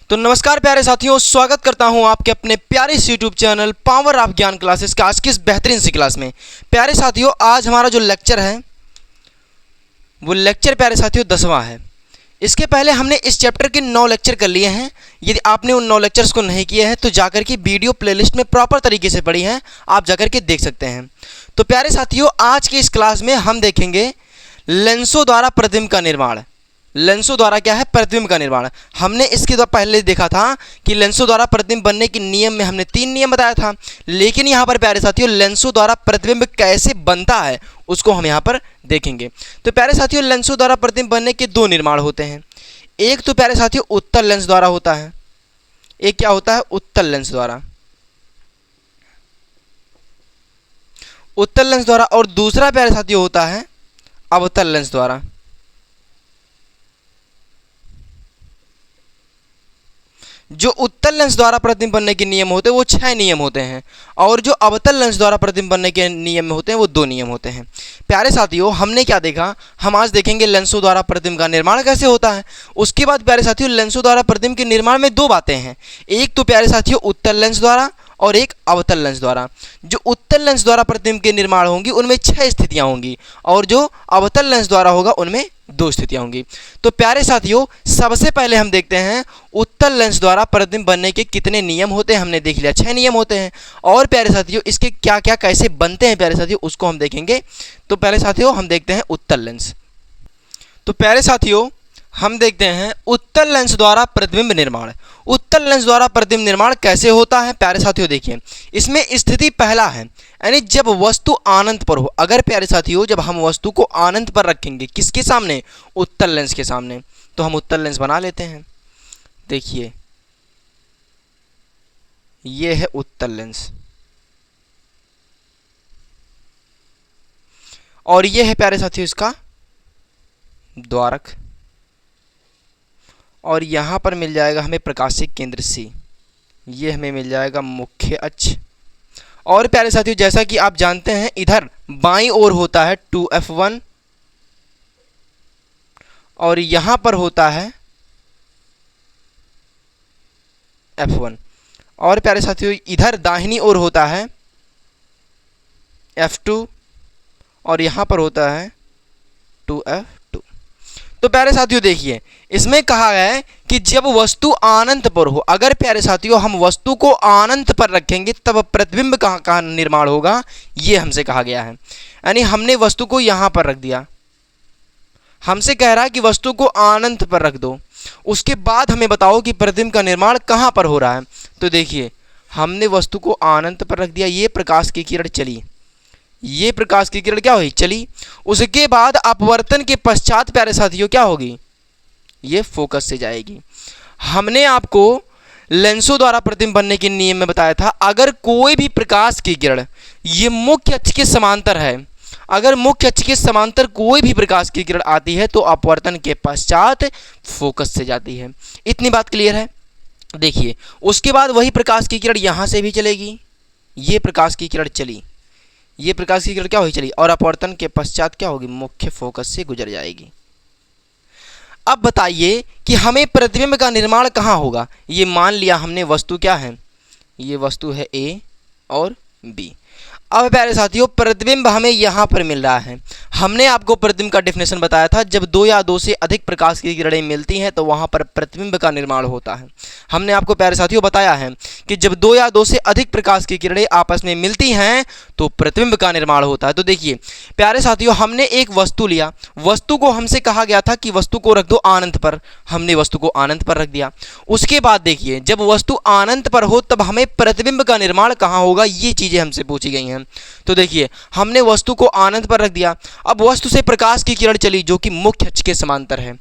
तो नमस्कार प्यारे साथियों, स्वागत करता हूं आपके अपने प्यारे इस यूट्यूब चैनल पावर ऑफ ज्ञान क्लासेस का आज की इस बेहतरीन सी क्लास में। प्यारे साथियों, आज हमारा जो लेक्चर है वो लेक्चर प्यारे साथियों 10वां है। इसके पहले हमने इस चैप्टर के 9 लेक्चर कर लिए हैं। यदि आपने उन 9 लेक्चर्स को नहीं किए हैं तो जाकर के वीडियो प्लेलिस्ट में प्रॉपर तरीके से पढ़ी हैं, आप जाकर के देख सकते हैं। तो प्यारे साथियों, आज की इस क्लास में हम देखेंगे लेंसों द्वारा प्रतिबिंब का निर्माण। लेंसों द्वारा क्या है? प्रतिबिंब का निर्माण। हमने इसके द्वारा पहले देखा था कि लेंसों द्वारा प्रतिबिंब बनने के नियम में हमने 3 नियम बताया था, लेकिन यहाँ पर प्यारे साथियों लेंसों द्वारा प्रतिबिंब कैसे बनता है उसको हम यहाँ पर देखेंगे। तो प्यारे साथियों, लेंसों द्वारा प्रतिबिंब बनने के 2 निर्माण होते हैं। एक तो प्यारे साथियों उत्तल लेंस द्वारा होता है, एक क्या होता है? उत्तल लेंस द्वारा, उत्तल लेंस द्वारा। और दूसरा प्यारे साथियों होता है अवतल लेंस द्वारा। जो उत्तल लेंस द्वारा प्रतिबिंब बनने के नियम होते हैं वो 6 नियम होते हैं, और जो अवतल लेंस द्वारा प्रतिबिंब बनने के नियम में होते हैं वो 2 नियम होते हैं। प्यारे साथियों, हमने क्या देखा? हम आज देखेंगे लेंसों द्वारा प्रतिबिंब का निर्माण कैसे होता है। उसके बाद प्यारे साथियों लेंसों द्वारा प्रतिबिंब के निर्माण में 2 बातें हैं। एक तो प्यारे साथियों उत्तल लेंस द्वारा और एक अवतल लेंस द्वारा। जो उत्तल लेंस द्वारा प्रतिबिंब के निर्माण होंगी उनमें 6 स्थितियां होंगी, और जो अवतल लेंस द्वारा होगा उनमें 2 स्थितियां होंगी। तो प्यारे साथियों, सबसे पहले हम देखते हैं उत्तल लेंस द्वारा प्रतिबिंब बनने के कितने नियम होते हैं। हमने देख लिया 6 नियम होते हैं, और प्यारे साथियों इसके क्या क्या कैसे बनते हैं प्यारे साथियों उसको हम देखेंगे। तो प्यारे साथियों हम देखते हैं उत्तल लेंस। तो प्यारे साथियों हम देखते हैं उत्तल लेंस द्वारा प्रतिबिंब निर्माण। उत्तल लेंस द्वारा प्रतिबिंब निर्माण कैसे होता है? प्यारे साथियों देखिए, इसमें स्थिति पहला है, यानी जब वस्तु अनंत पर हो। अगर प्यारे साथियों जब हम वस्तु को अनंत पर रखेंगे, किसके सामने? उत्तल लेंस के सामने, तो हम उत्तल लेंस बना लेते हैं। देखिए ये है उत्तल लेंस, और ये है प्यारे साथियों इसका द्वारक, और यहाँ पर मिल जाएगा हमें प्रकाशिक केंद्र C। ये हमें मिल जाएगा मुख्य अक्ष। और प्यारे साथियों जैसा कि आप जानते हैं इधर बाईं ओर होता है 2F1, और यहाँ पर होता है F1, और प्यारे साथियों इधर दाहिनी ओर होता है F2, और यहाँ पर होता है 2F2। तो प्यारे साथियों देखिए, इसमें कहा गया है कि जब वस्तु अनंत पर हो, अगर प्यारे साथियों हम वस्तु को अनंत पर रखेंगे तब प्रतिबिंब का निर्माण होगा, ये हमसे कहा गया है। यानी हमने वस्तु को यहाँ पर रख दिया, हमसे कह रहा है कि वस्तु को अनंत पर रख दो, उसके बाद हमें बताओ कि प्रतिबिंब का निर्माण कहाँ पर हो रहा है। तो देखिए हमने वस्तु को अनंत पर रख दिया, ये प्रकाश की किरण चली, ये प्रकाश की किरण क्या हुई? चली। उसके बाद अपवर्तन के पश्चात प्यारे साथियों क्या होगी? ये फोकस से जाएगी। हमने आपको लेंसों द्वारा प्रतिबिंब बनने के नियम में बताया था, अगर कोई भी प्रकाश की किरण ये मुख्य अक्ष के समांतर है, अगर मुख्य अक्ष के समांतर कोई भी प्रकाश की किरण आती है तो अपवर्तन के पश्चात फोकस से जाती है। इतनी बात क्लियर है? देखिए उसके बाद वही प्रकाश की किरण यहाँ से भी चलेगी, ये प्रकाश की किरण चली, ये प्रकाश की किरण क्या हुई? चली, और अपवर्तन के पश्चात क्या होगी? मुख्य फोकस से गुजर जाएगी। अब बताइए कि हमें प्रतिबिंब का निर्माण कहाँ होगा? ये मान लिया हमने वस्तु क्या है? ये वस्तु है A और B। अब प्यारे साथियों प्रतिबिंब हमें यहाँ पर मिल रहा है। हमने आपको प्रतिबिंब का डेफिनेशन बताया था, जब 2 या 2 से अधिक प्रकाश की किरणें मिलती हैं तो वहाँ पर प्रतिबिंब का निर्माण होता है। हमने आपको प्यारे साथियों बताया है कि जब 2 या 2 से अधिक प्रकाश की किरणें आपस में मिलती हैं तो प्रतिबिंब का निर्माण होता है। तो देखिए प्यारे साथियों हमने एक वस्तु लिया, वस्तु को हमसे कहा गया था कि वस्तु को रख दो अनंत पर, हमने वस्तु को अनंत पर रख दिया। उसके बाद देखिए जब वस्तु अनंत पर हो तब हमें प्रतिबिंब का निर्माण कहाँ होगा, ये चीज़ें हमसे पूछी गई हैं। तो देखिए हमने वस्तु को अनंत पर रख दिया, अब वस्तु से प्रकाश की किरण चली जो कि मुख्य अक्ष के समांतर है।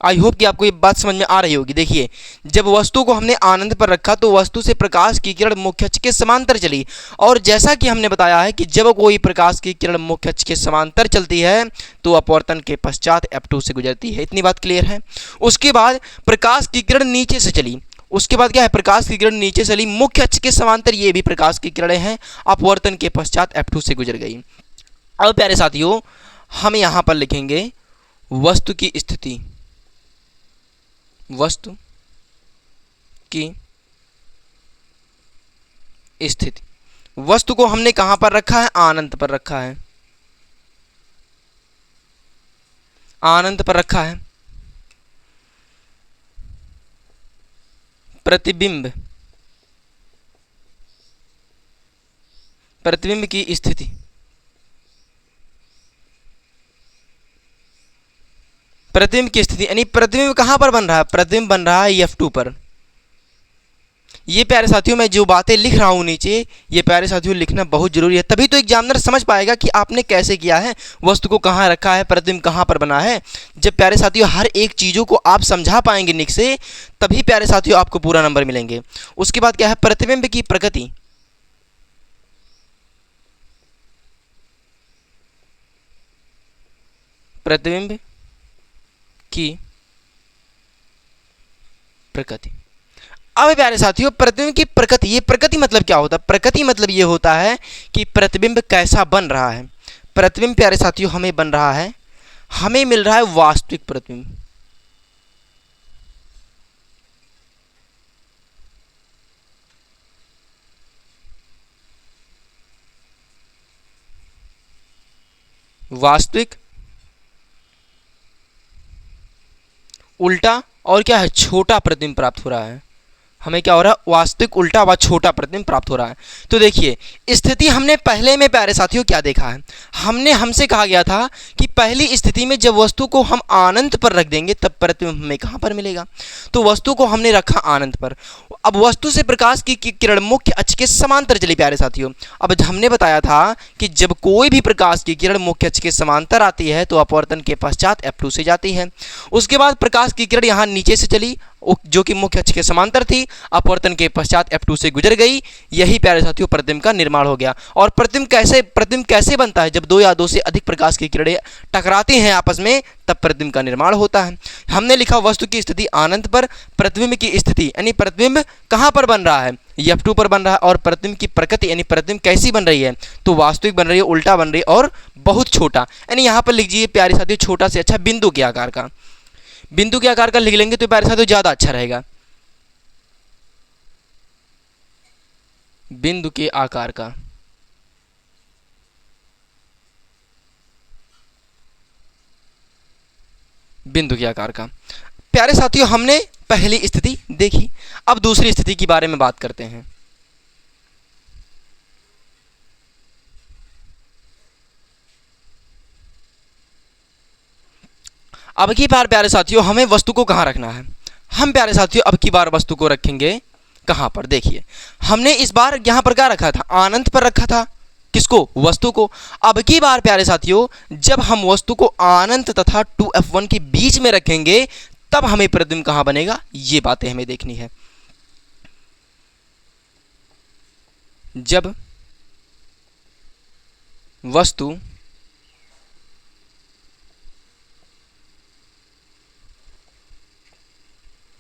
आई होप कि आपको ये बात समझ में आ रही होगी। देखिए जब वस्तु को हमने अनंत पर रखा तो वस्तु से प्रकाश की किरण मुख्य अक्ष के समांतर चली, और जैसा कि हमने बताया है कि जब कोई प्रकाश की किरण मुख्य अक्ष के समांतर चलती है तो अपवर्तन के पश्चात F2 से गुजरती है। इतनी बात क्लियर है? उसके बाद प्रकाश की किरण नीचे से चली, उसके बाद क्या है? प्रकाश की किरण नीचे चली मुख्य अक्ष के समांतर, ये भी प्रकाश की किरणें हैं, अपवर्तन के पश्चात F2 से गुजर गई। अब प्यारे साथियों हम यहाँ पर लिखेंगे वस्तु की स्थिति, वस्तु की स्थिति। वस्तु को हमने कहां पर रखा है? अनंत पर रखा है, अनंत पर रखा है। प्रतिबिंब, प्रतिबिंब की स्थिति, प्रतिबिंब की स्थिति यानी प्रतिबिंब कहां पर बन रहा है? प्रतिबिंब बन रहा है F2 पर। ये प्यारे साथियों मैं जो बातें लिख रहा हूं नीचे, ये प्यारे साथियों लिखना बहुत जरूरी है, तभी तो एग्जामिनर समझ पाएगा कि आपने कैसे किया है, वस्तु को कहां रखा है, प्रतिबिंब कहां पर बना है। जब प्यारे साथियों हर एक चीजों को आप समझा पाएंगे निक से, तभी प्यारे साथियों आपको पूरा नंबर मिलेंगे। उसके बाद क्या है? प्रतिबिंब की प्रकृति, प्रतिबिंब की प्रकृति। अब प्यारे साथियों प्रतिबिंब की प्रकृति, ये प्रकृति मतलब क्या होता है? प्रकृति मतलब ये होता है कि प्रतिबिंब कैसा बन रहा है। प्रतिबिंब प्यारे साथियों हमें बन रहा है, हमें मिल रहा है वास्तविक प्रतिबिंब। वास्तविक, उल्टा और क्या है? छोटा प्रतिबिंब प्राप्त हो रहा है। हमें क्या हो रहा है? वास्तविक, उल्टा व छोटा प्रतिबिंब प्राप्त हो रहा है। तो देखिए स्थिति हमने पहले में प्यारे साथियों क्या देखा है? हमसे कहा गया था कि पहली स्थिति में जब वस्तु को हम अनंत पर रख देंगे तब प्रतिबिंब हमें कहां पर मिलेगा? तो वस्तु को हमने रखा अनंत पर। अब वस्तु से प्रकाश की किरण मुख्य अक्ष के समांतर चली प्यारे साथियों। अब हमने बताया था कि जब कोई भी प्रकाश की किरण मुख्य अक्ष के समांतर आती है तो अपवर्तन के पश्चात F2 से जाती है। उसके बाद प्रकाश की किरण यहाँ नीचे से चली जो कि मुख्य अक्ष के समांतर थी, अपवर्तन के पश्चात F2 से गुजर गई। यही प्यारे साथियों प्रतिबिंब का निर्माण हो गया। और प्रतिबिंब कैसे बनता है? जब दो या दो से अधिक प्रकाश की किरणें टकराती हैं आपस में, तब प्रतिबिंब का निर्माण होता है। हमने लिखा वस्तु की स्थिति अनंत पर, प्रतिबिंब की स्थिति यानी प्रतिबिंब कहां पर बन रहा है? F2 पर बन रहा है। और प्रतिबिंब की प्रकृति यानी प्रतिबिंब कैसी बन रही है? तो वास्तविक बन रही है, उल्टा बन रही है और बहुत छोटा। यानी यहां पर लिख लीजिए प्यारे साथियों छोटा से अच्छा बिंदु के आकार का, बिंदु के आकार का लिख लेंगे तो प्यारे साथियों ज्यादा अच्छा रहेगा। बिंदु के आकार का, बिंदु के आकार का। प्यारे साथियों हमने पहली स्थिति देखी, अब दूसरी स्थिति के बारे में बात करते हैं। अब की बार प्यारे साथियों हमें वस्तु को कहां रखना है? हम प्यारे साथियों अब की बार वस्तु को रखेंगे कहां पर? देखिए हमने इस बार यहां पर क्या रखा था? अनंत पर रखा था। किसको? वस्तु को। अब की बार प्यारे साथियों जब हम वस्तु को अनंत तथा 2F1 के बीच में रखेंगे तब हमें प्रतिबिंब कहां बनेगा? ये बातें हमें देखनी है। जब वस्तु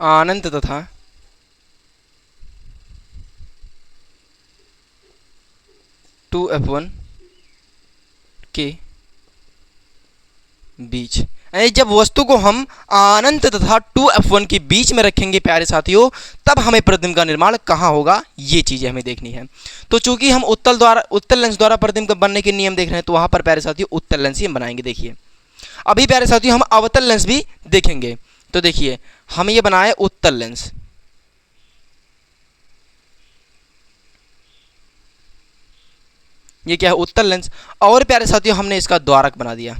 अनंत तथा 2F1 के बीच, यानी जब वस्तु को हम अनंत तथा 2F1 के बीच में रखेंगे प्यारे साथियों तब हमें प्रतिबिंब का निर्माण कहाँ होगा? ये चीज़ें हमें देखनी है। तो चूंकि हम उत्तल लेंस द्वारा प्रतिबिंब का बनने के नियम देख रहे हैं तो वहाँ पर प्यारे साथियों उत्तल लेंस ही हम बनाएंगे। देखिए अभी प्यारे साथियों हम अवतल लेंस भी देखेंगे। तो देखिए हम ये बनाए उत्तल लेंस, ये क्या है? उत्तल लेंस। और प्यारे साथियों हमने इसका द्वारक बना दिया।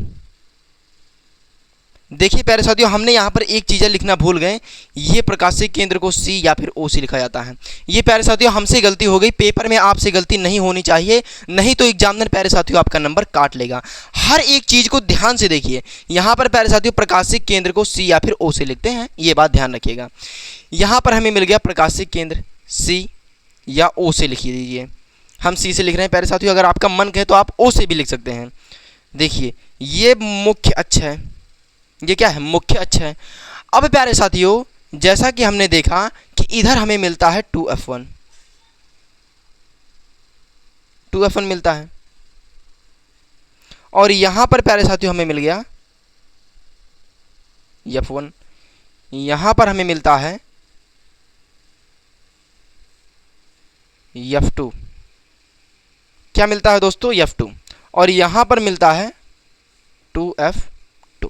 देखिए प्यारे साथियों हमने यहाँ पर एक चीज़ लिखना भूल गए, ये प्रकाशीय केंद्र को C या फिर O से लिखा जाता है। ये प्यारे साथियों हमसे गलती हो गई, पेपर में आपसे गलती नहीं होनी चाहिए, नहीं तो एग्जामिनर प्यारे साथियों आपका नंबर काट लेगा। हर एक चीज़ को ध्यान से देखिए। यहाँ पर प्यारे साथियों प्रकाशीय केंद्र को C या फिर O से लिखते हैं, ये बात ध्यान रखिएगा। यहाँ पर हमें मिल गया प्रकाशीय केंद्र C या O से लिख दीजिए। हम C से लिख रहे हैं प्यारे साथियों, अगर आपका मन कहे तो आप O से भी लिख सकते हैं। देखिए ये मुख्य अक्ष है, ये क्या है? मुख्य अक्ष है। अब प्यारे साथियों जैसा कि हमने देखा कि इधर हमें मिलता है 2F1, 2F1 मिलता है और यहां पर प्यारे साथियों हमें मिल गया F1, यहां पर हमें मिलता है F2, क्या मिलता है दोस्तों? F2, और यहाँ पर मिलता है 2F2।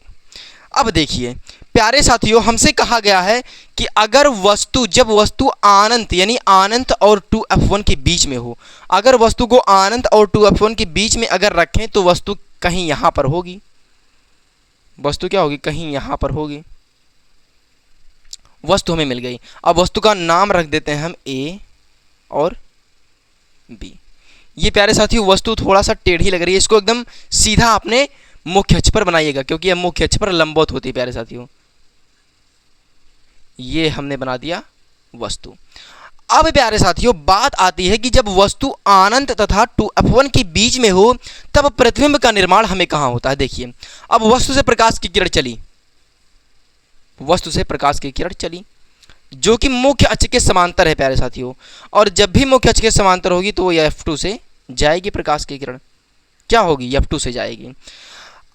अब देखिए प्यारे साथियों, हमसे कहा गया है कि अगर वस्तु, जब वस्तु अनंत यानी अनंत और 2F1 के बीच में हो, अगर वस्तु को अनंत और 2F1 के बीच में अगर रखें तो वस्तु कहीं यहाँ पर होगी। वस्तु क्या होगी? कहीं यहाँ पर होगी। वस्तु हमें मिल गई। अब वस्तु का नाम रख देते हैं हम A और B। ये प्यारे साथियों वस्तु थोड़ा सा टेढ़ी लग रही है, इसको एकदम सीधा अपने मुख्य अक्ष पर बनाइएगा, क्योंकि यह मुख्य अक्ष पर लंबवत होती है प्यारे साथियों। ये हमने बना दिया वस्तु। अब प्यारे साथियों बात आती है कि जब वस्तु अनंत तथा 2F1 के बीच में हो तब प्रतिबिंब का निर्माण हमें कहाँ होता है? देखिए अब वस्तु से प्रकाश की किरण चली, वस्तु से प्रकाश की किरण चली जो कि मुख्य अक्ष के समांतर है प्यारे साथियों, और जब भी मुख्य अक्ष के समांतर होगी तो यह F2 से जाएगी। प्रकाश की किरण क्या होगी? F2 से जाएगी।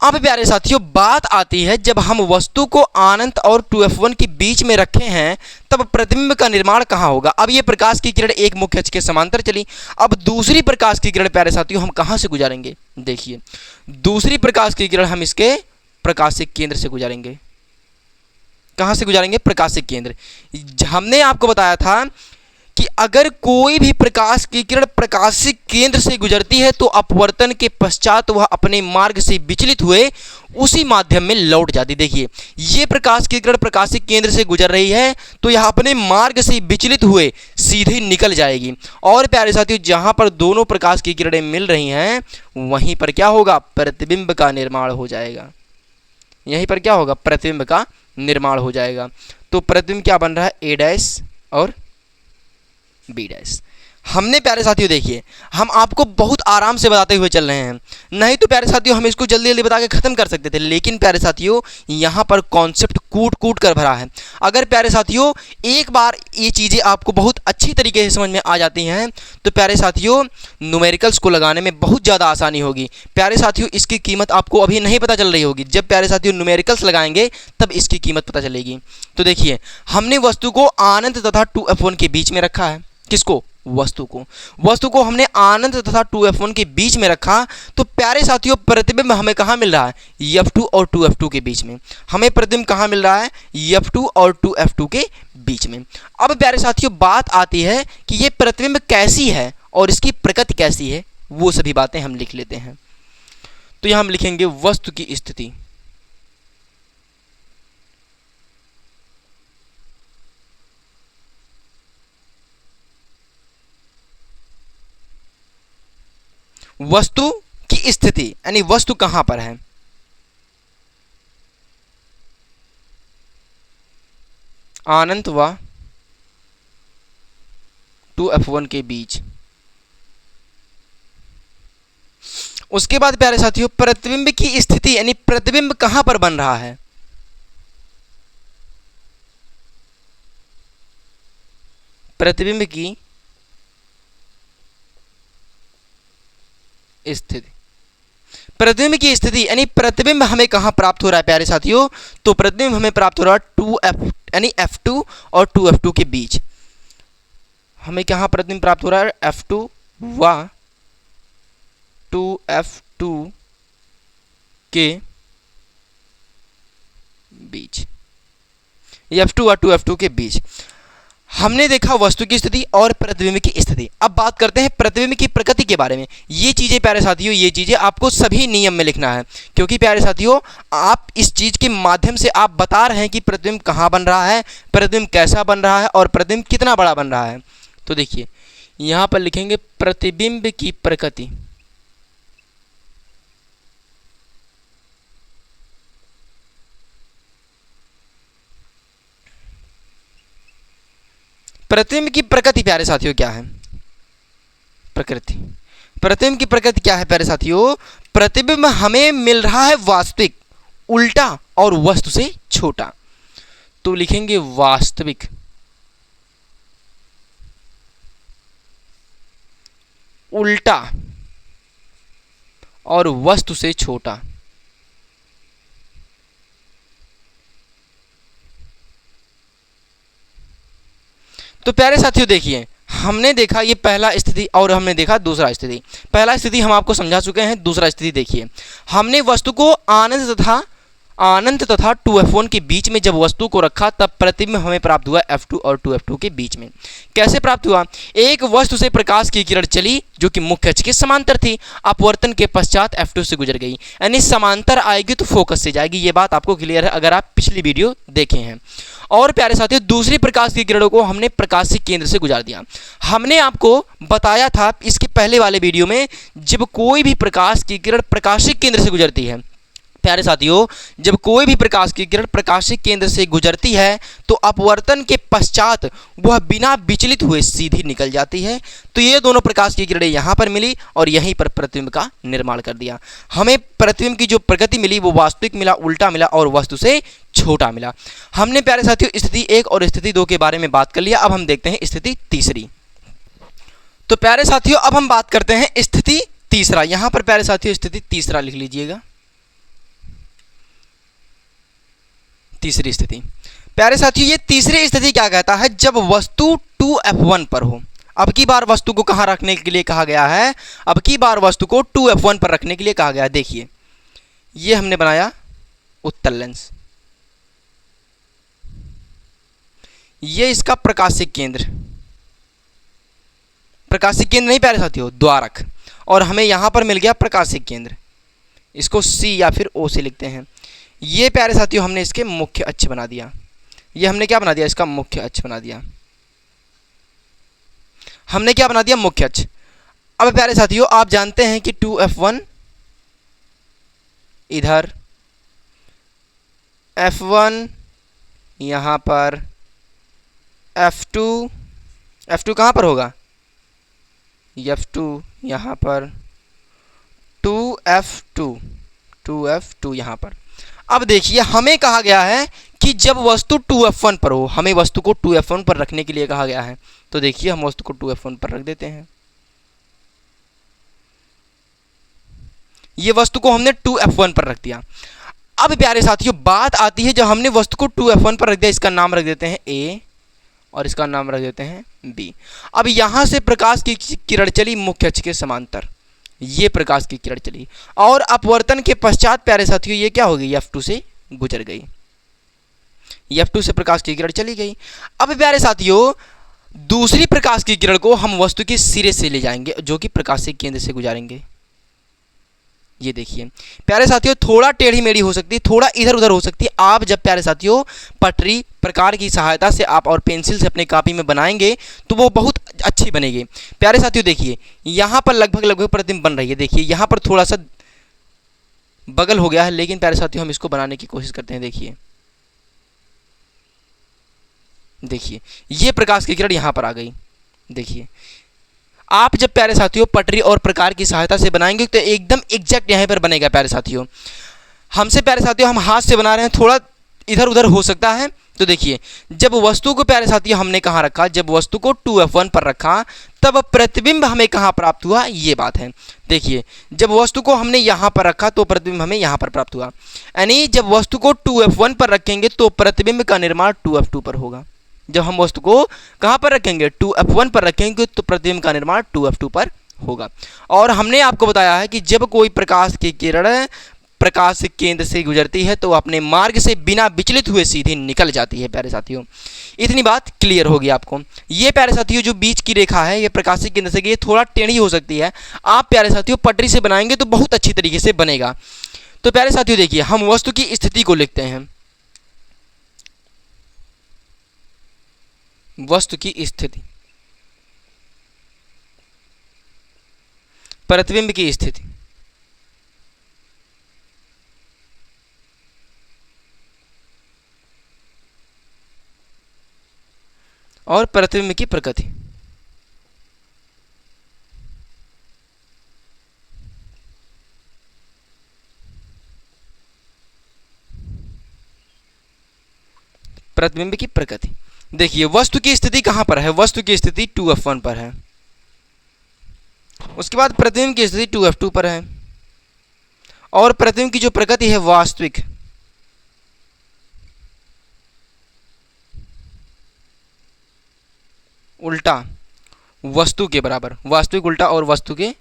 अब प्यारे साथियों बात आती है जब हम वस्तु को अनंत और 2F1 के बीच में रखे हैं तब प्रतिबिंब का निर्माण कहाँ होगा? अब ये प्रकाश की किरण एक मुख्य अक्ष के समांतर चली, अब दूसरी प्रकाश की किरण प्यारे साथियों हम कहाँ से गुजारेंगे? देखिए दूसरी प्रकाश की किरण हम इसके प्रकाशिक केंद्र से गुजारेंगे। कहाँ से गुजारेंगे? प्रकाशिक केंद्र। हमने आपको बताया था कि अगर कोई भी प्रकाश की किरण प्रकाशिक केंद्र से गुजरती है तो अपवर्तन के पश्चात वह अपने मार्ग से विचलित हुए उसी माध्यम में लौट जाती। देखिए ये प्रकाश की किरण प्रकाशिक केंद्र से गुजर रही है तो यह अपने मार्ग से विचलित हुए सीधे निकल जाएगी, और प्यारे साथियों जहां पर दोनों प्रकाश की किरणें मिल रही हैं वहीं पर क्या होगा? प्रतिबिंब का निर्माण हो जाएगा। यहीं पर क्या होगा? प्रतिबिंब का निर्माण हो जाएगा। तो प्रतिबिंब क्या बन रहा है? A' और B'। हमने प्यारे साथियों देखिए हम आपको बहुत आराम से बताते हुए चल रहे हैं, नहीं तो प्यारे साथियों हम इसको जल्दी जल्दी बता के ख़त्म कर सकते थे, लेकिन प्यारे साथियों यहाँ पर कॉन्सेप्ट कूट कूट कर भरा है। अगर प्यारे साथियों एक बार ये चीज़ें आपको बहुत अच्छी तरीके से समझ में आ जाती हैं तो प्यारे साथियों न्यूमेरिकल्स को लगाने में बहुत ज़्यादा आसानी होगी। प्यारे साथियों इसकी कीमत आपको अभी नहीं पता चल रही होगी, जब प्यारे साथियों न्यूमेरिकल्स लगाएंगे तब इसकी कीमत पता चलेगी। तो देखिए हमने वस्तु को अनंत तथा 2F1 के बीच में रखा है। किसको? वस्तु को हमने अनंत तथा 2F1 के बीच में रखा, तो प्यारे साथियों प्रतिबिंब हमें कहाँ मिल रहा है? F2 और 2F2 के बीच में। हमें प्रतिबिंब कहाँ मिल रहा है? F2 और 2F2 के बीच में। अब प्यारे साथियों बात आती है कि ये प्रतिबिंब कैसी है और इसकी प्रकृति कैसी है, वो सभी बातें हम लिख लेते हैं। तो यहाँ हम लिखेंगे वस्तु की स्थिति, वस्तु की स्थिति यानी वस्तु कहां पर है? अनंत व 2F1 के बीच। उसके बाद प्यारे साथियों प्रतिबिंब की स्थिति यानी प्रतिबिंब कहां पर बन रहा है? प्रतिबिंब की स्थिति, प्रतिबिंब की स्थिति यानी प्रतिबिंब हमें कहां प्राप्त हो रहा है प्यारे साथियों? तो प्रतिबिंब हमें प्राप्त हो रहा है 2F यानी F2 और 2F2 के बीच। हमें कहां प्रतिबिंब प्राप्त हो रहा है? F2 व 2F2 के बीच, F2 और 2F2 के बीच। हमने देखा वस्तु की स्थिति और प्रतिबिंब की स्थिति। अब बात करते हैं प्रतिबिंब की प्रकृति के बारे में। ये चीज़ें प्यारे साथियों, ये चीज़ें आपको सभी नियम में लिखना है, क्योंकि प्यारे साथियों आप इस चीज़ के माध्यम से आप बता रहे हैं कि प्रतिबिंब कहाँ बन रहा है, प्रतिबिंब कैसा बन रहा है और प्रतिबिंब कितना बड़ा बन रहा है। तो देखिए यहाँ पर लिखेंगे प्रतिबिंब की प्रकृति। प्रतिबिंब की प्रकृति प्यारे साथियों क्या है? प्रतिबिंब की प्रकृति क्या है प्यारे साथियों? प्रतिबिंब हमें मिल रहा है वास्तविक, उल्टा और वस्तु से छोटा। तो लिखेंगे वास्तविक, उल्टा और वस्तु से छोटा। तो प्यारे साथियों देखिए हमने देखा ये पहला स्थिति और हमने देखा दूसरा स्थिति। पहला स्थिति हम आपको समझा चुके हैं, दूसरा स्थिति देखिए। हमने वस्तु को अनंत तथा 2f1 के बीच में जब वस्तु को रखा तब प्रतिबिंब हमें प्राप्त हुआ f2 और 2f2 के बीच में। कैसे प्राप्त हुआ? एक वस्तु से प्रकाश की किरण चली जो कि मुख्य अक्ष के समांतर थी, अपवर्तन के पश्चात f2 से गुजर गई, यानी समांतर आएगी तो फोकस से जाएगी। ये बात आपको क्लियर है अगर आप पिछली वीडियो देखे हैं। और प्यारे साथियों, दूसरी प्रकाश की किरणों को हमने प्रकाशिक केंद्र से गुजार दिया। हमने आपको बताया था इसके पहले वाले वीडियो में, जब कोई भी प्रकाश की किरण प्रकाशिक केंद्र से गुजरती है, प्यारे साथियों, जब कोई भी प्रकाश की किरण प्रकाशिक केंद्र से गुजरती है तो अपवर्तन के पश्चात वह बिना विचलित हुए सीधी निकल जाती है। तो ये दोनों प्रकाश की किरणें यहाँ पर मिली और यहीं पर प्रतिबिंब का निर्माण कर दिया। हमें प्रतिबिंब की जो प्रगति मिली वो वास्तविक मिला, उल्टा मिला और वस्तु से छोटा मिला। हमने प्यारे साथियों स्थिति 1 और स्थिति 2 के बारे में बात कर लिया। अब हम देखते हैं स्थिति तीसरी। तो प्यारे साथियों, अब हम बात करते हैं स्थिति तीसरा। यहाँ पर प्यारे साथियों स्थिति तीसरा लिख लीजिएगा। तीसरी स्थिति, प्यारे साथियों, ये तीसरी स्थिति क्या कहता है? जब वस्तु 2f1 पर हो। अब की बार वस्तु को कहाँ रखने के लिए कहा गया है? अब की बार वस्तु को 2f1 पर रखने के लिए कहा गया है। देखिए, ये हमने बनाया उत्तल लेंस, ये इसका प्रकाशिक केंद्र, प्रकाशिक केंद्र नहीं प्यारे साथियों, द्वारक, और हमें यहां पर मिल गया प्रकाशिक केंद्र। इसको C या फिर O से लिखते हैं। ये प्यारे साथियों हमने इसके मुख्य अक्ष बना दिया। ये हमने क्या बना दिया? इसका मुख्य अक्ष बना दिया। हमने क्या बना दिया? मुख्य अक्ष। अब प्यारे साथियों, आप जानते हैं कि 2f1 इधर, f1 यहां पर, f2 कहां पर होगा? f2 यहां पर, 2f2 यहां पर। अब देखिए, हमें कहा गया है कि जब वस्तु 2f1 पर हो, हमें वस्तु को 2f1 पर रखने के लिए कहा गया है। तो देखिए, हम वस्तु को 2f1 पर रख देते हैं। ये वस्तु को हमने 2f1 पर रख दिया। अब प्यारे साथियों, बात आती है, जब हमने वस्तु को 2f1 पर रख दिया, इसका नाम रख देते हैं A और इसका नाम रख देते हैं B। अब यहां से प्रकाश की किरण चली मुख्य अक्ष के समांतर, ये प्रकाश की किरण चली और अपवर्तन के पश्चात प्यारे साथियों ये क्या हो गई? f2 से गुजर गई। f2 से प्रकाश की किरण चली गई। अब प्यारे साथियों, दूसरी प्रकाश की किरण को हम वस्तु के सिरे से ले जाएंगे जो कि प्रकाशिक केंद्र से गुजारेंगे। ये देखिए प्यारे साथियों, थोड़ा टेढ़ी मेढ़ी हो सकती है, थोड़ा इधर उधर हो सकती है। आप जब प्यारे साथियों पटरी प्रकार की सहायता से आप और पेंसिल से अपने कॉपी में बनाएंगे तो वो बहुत अच्छी बनेगी। प्यारे साथियों देखिए, यहाँ पर लगभग प्रतिबिंब बन रही है। देखिए यहाँ पर थोड़ा सा बगल हो गया है, लेकिन प्यारे साथियों हम इसको बनाने की कोशिश करते हैं। देखिए ये प्रकाश की किरण यहाँ पर आ गई। देखिए, आप जब प्यारे साथियों पटरी और प्रकार की सहायता से बनाएंगे तो एकदम एग्जैक्ट यहाँ पर बनेगा। प्यारे साथियों, हमसे प्यारे साथियों हम हाथ से बना रहे हैं, थोड़ा इधर उधर हो सकता है। तो देखिए, जब वस्तु को प्यारे साथियों हमने कहाँ रखा? जब वस्तु को 2f1 पर रखा तब प्रतिबिंब हमें कहाँ प्राप्त हुआ? ये बात है। देखिए, जब वस्तु को हमने यहाँ पर रखा तो प्रतिबिंब हमें यहाँ पर प्राप्त हुआ, यानी जब वस्तु को 2f1 पर रखेंगे तो प्रतिबिंब का निर्माण 2f2 पर होगा। जब हम वस्तु को कहाँ पर रखेंगे? 2f1 पर रखेंगे तो प्रतिबिंब का निर्माण 2f2 पर होगा। और हमने आपको बताया है कि जब कोई प्रकाश की किरण प्रकाश केंद्र से गुजरती है तो अपने मार्ग से बिना विचलित हुए सीधी निकल जाती है। प्यारे साथियों, इतनी बात क्लियर होगी आपको। ये प्यारे साथियों जो बीच की रेखा है ये प्रकाशिक केंद्र से, ये थोड़ा टेढ़ी हो सकती है। आप प्यारे साथियों पटरी से बनाएंगे तो बहुत अच्छी तरीके से बनेगा। तो प्यारे साथियों देखिए, हम वस्तु की स्थिति को लिखते हैं। वस्तु की स्थिति, प्रतिबिंब की स्थिति, और प्रतिबिंब की प्रकृति। प्रतिबिंब की प्रकृति। देखिए, वस्तु की स्थिति कहां पर है? वस्तु की स्थिति 2f1 पर है। उसके बाद प्रतिबिंब की स्थिति 2f2 पर है और प्रतिबिंब की जो प्रकृति है वास्तविक, उल्टा, वस्तु के बराबर, वास्तविक उल्टा और वस्तु के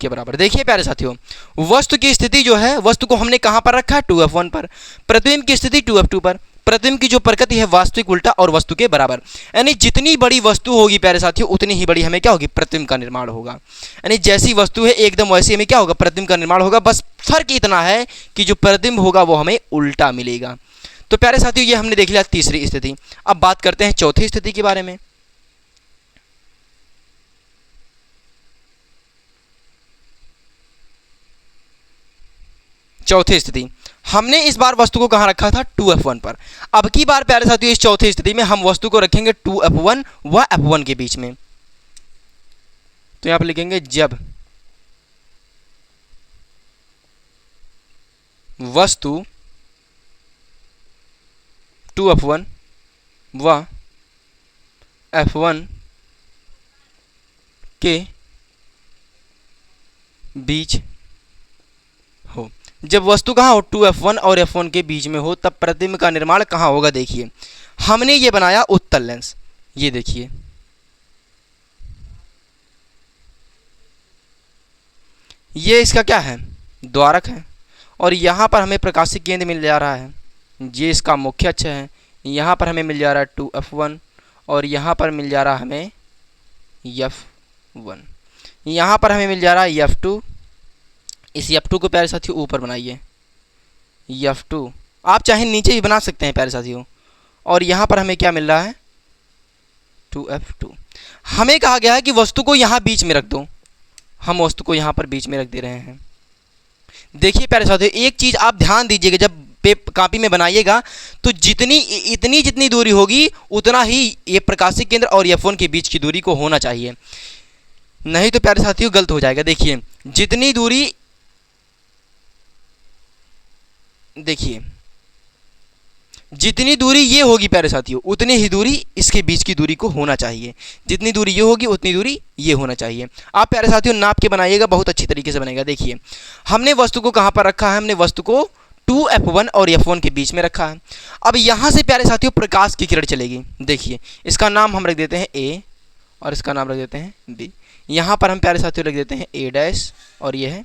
बराबर। देखिए प्यारे साथियों, वस्तु की स्थिति जो है, वस्तु को हमने कहां पर रखा है, 2f1 पर। प्रतिबिंब की स्थिति 2f2 पर। प्रतिबिंब की जो प्रकृति है वास्तविक उल्टा और वस्तु के बराबर। यानी जितनी बड़ी वस्तु होगी प्यारे साथियों उतनी ही बड़ी हमें क्या होगी, प्रतिबिंब का निर्माण होगा। यानी जैसी वस्तु है एकदम वैसी हमें क्या होगा, प्रतिबिंब का निर्माण होगा। बस फर्क इतना है कि जो प्रतिबिंब होगा वो हमें उल्टा मिलेगा। तो प्यारे साथियों ये हमने देख लिया तीसरी स्थिति। अब बात करते हैं चौथी स्थिति के बारे में। चौथी स्थिति, हमने इस बार वस्तु को कहां रखा था, 2f1 पर। अब की बार प्यारे साथियों इस चौथी स्थिति में हम वस्तु को रखेंगे 2f1 व f1 के बीच में। तो यहां पर लिखेंगे जब वस्तु 2f1 व f1 के बीच हो। जब वस्तु कहाँ हो, 2f1 और f1 के बीच में हो, तब प्रतिबिंब का निर्माण कहाँ होगा। देखिए हमने ये बनाया उत्तल लेंस, ये देखिए ये इसका क्या है, द्वारक है। और यहाँ पर हमें प्रकाशिक केंद्र मिल जा रहा है, ये इसका मुख्य अक्ष है। यहाँ पर हमें मिल जा रहा है 2f1 और यहाँ पर मिल जा रहा है हमें f1। यहाँ पर हमें मिल जा रहा है f2। इस f2 को प्यारे साथियों ऊपर बनाइए, f2 आप चाहे नीचे भी बना सकते हैं प्यारे साथियों। और यहाँ पर हमें क्या मिल रहा है, 2f2। हमें कहा गया है कि वस्तु को यहाँ बीच में रख दो, हम वस्तु को यहाँ पर बीच में रख दे रहे हैं। देखिए प्यारे साथियों एक चीज़ आप ध्यान दीजिएगा, जब कॉपी में बनाइएगा तो जितनी दूरी होगी उतना ही ये प्रकाशिक केंद्र और f1 के बीच की दूरी को होना चाहिए, नहीं तो प्यारे साथियों गलत हो जाएगा। देखिए जितनी दूरी ये होगी प्यारे साथियों उतनी ही दूरी इसके बीच की दूरी को होना चाहिए। जितनी दूरी ये होगी उतनी दूरी ये होना चाहिए। आप प्यारे साथियों नाप के बनाइएगा, बहुत अच्छी तरीके से बनेगा। देखिए हमने वस्तु को कहाँ पर रखा है, हमने वस्तु को 2f1 और f1 के बीच में रखा है। अब यहाँ से प्यारे साथियों प्रकाश की किरण चलेगी। देखिए इसका नाम हम रख देते हैं a और इसका नाम रख देते हैं b। यहाँ पर हम प्यारे साथियों रख देते हैं a डैश और ये है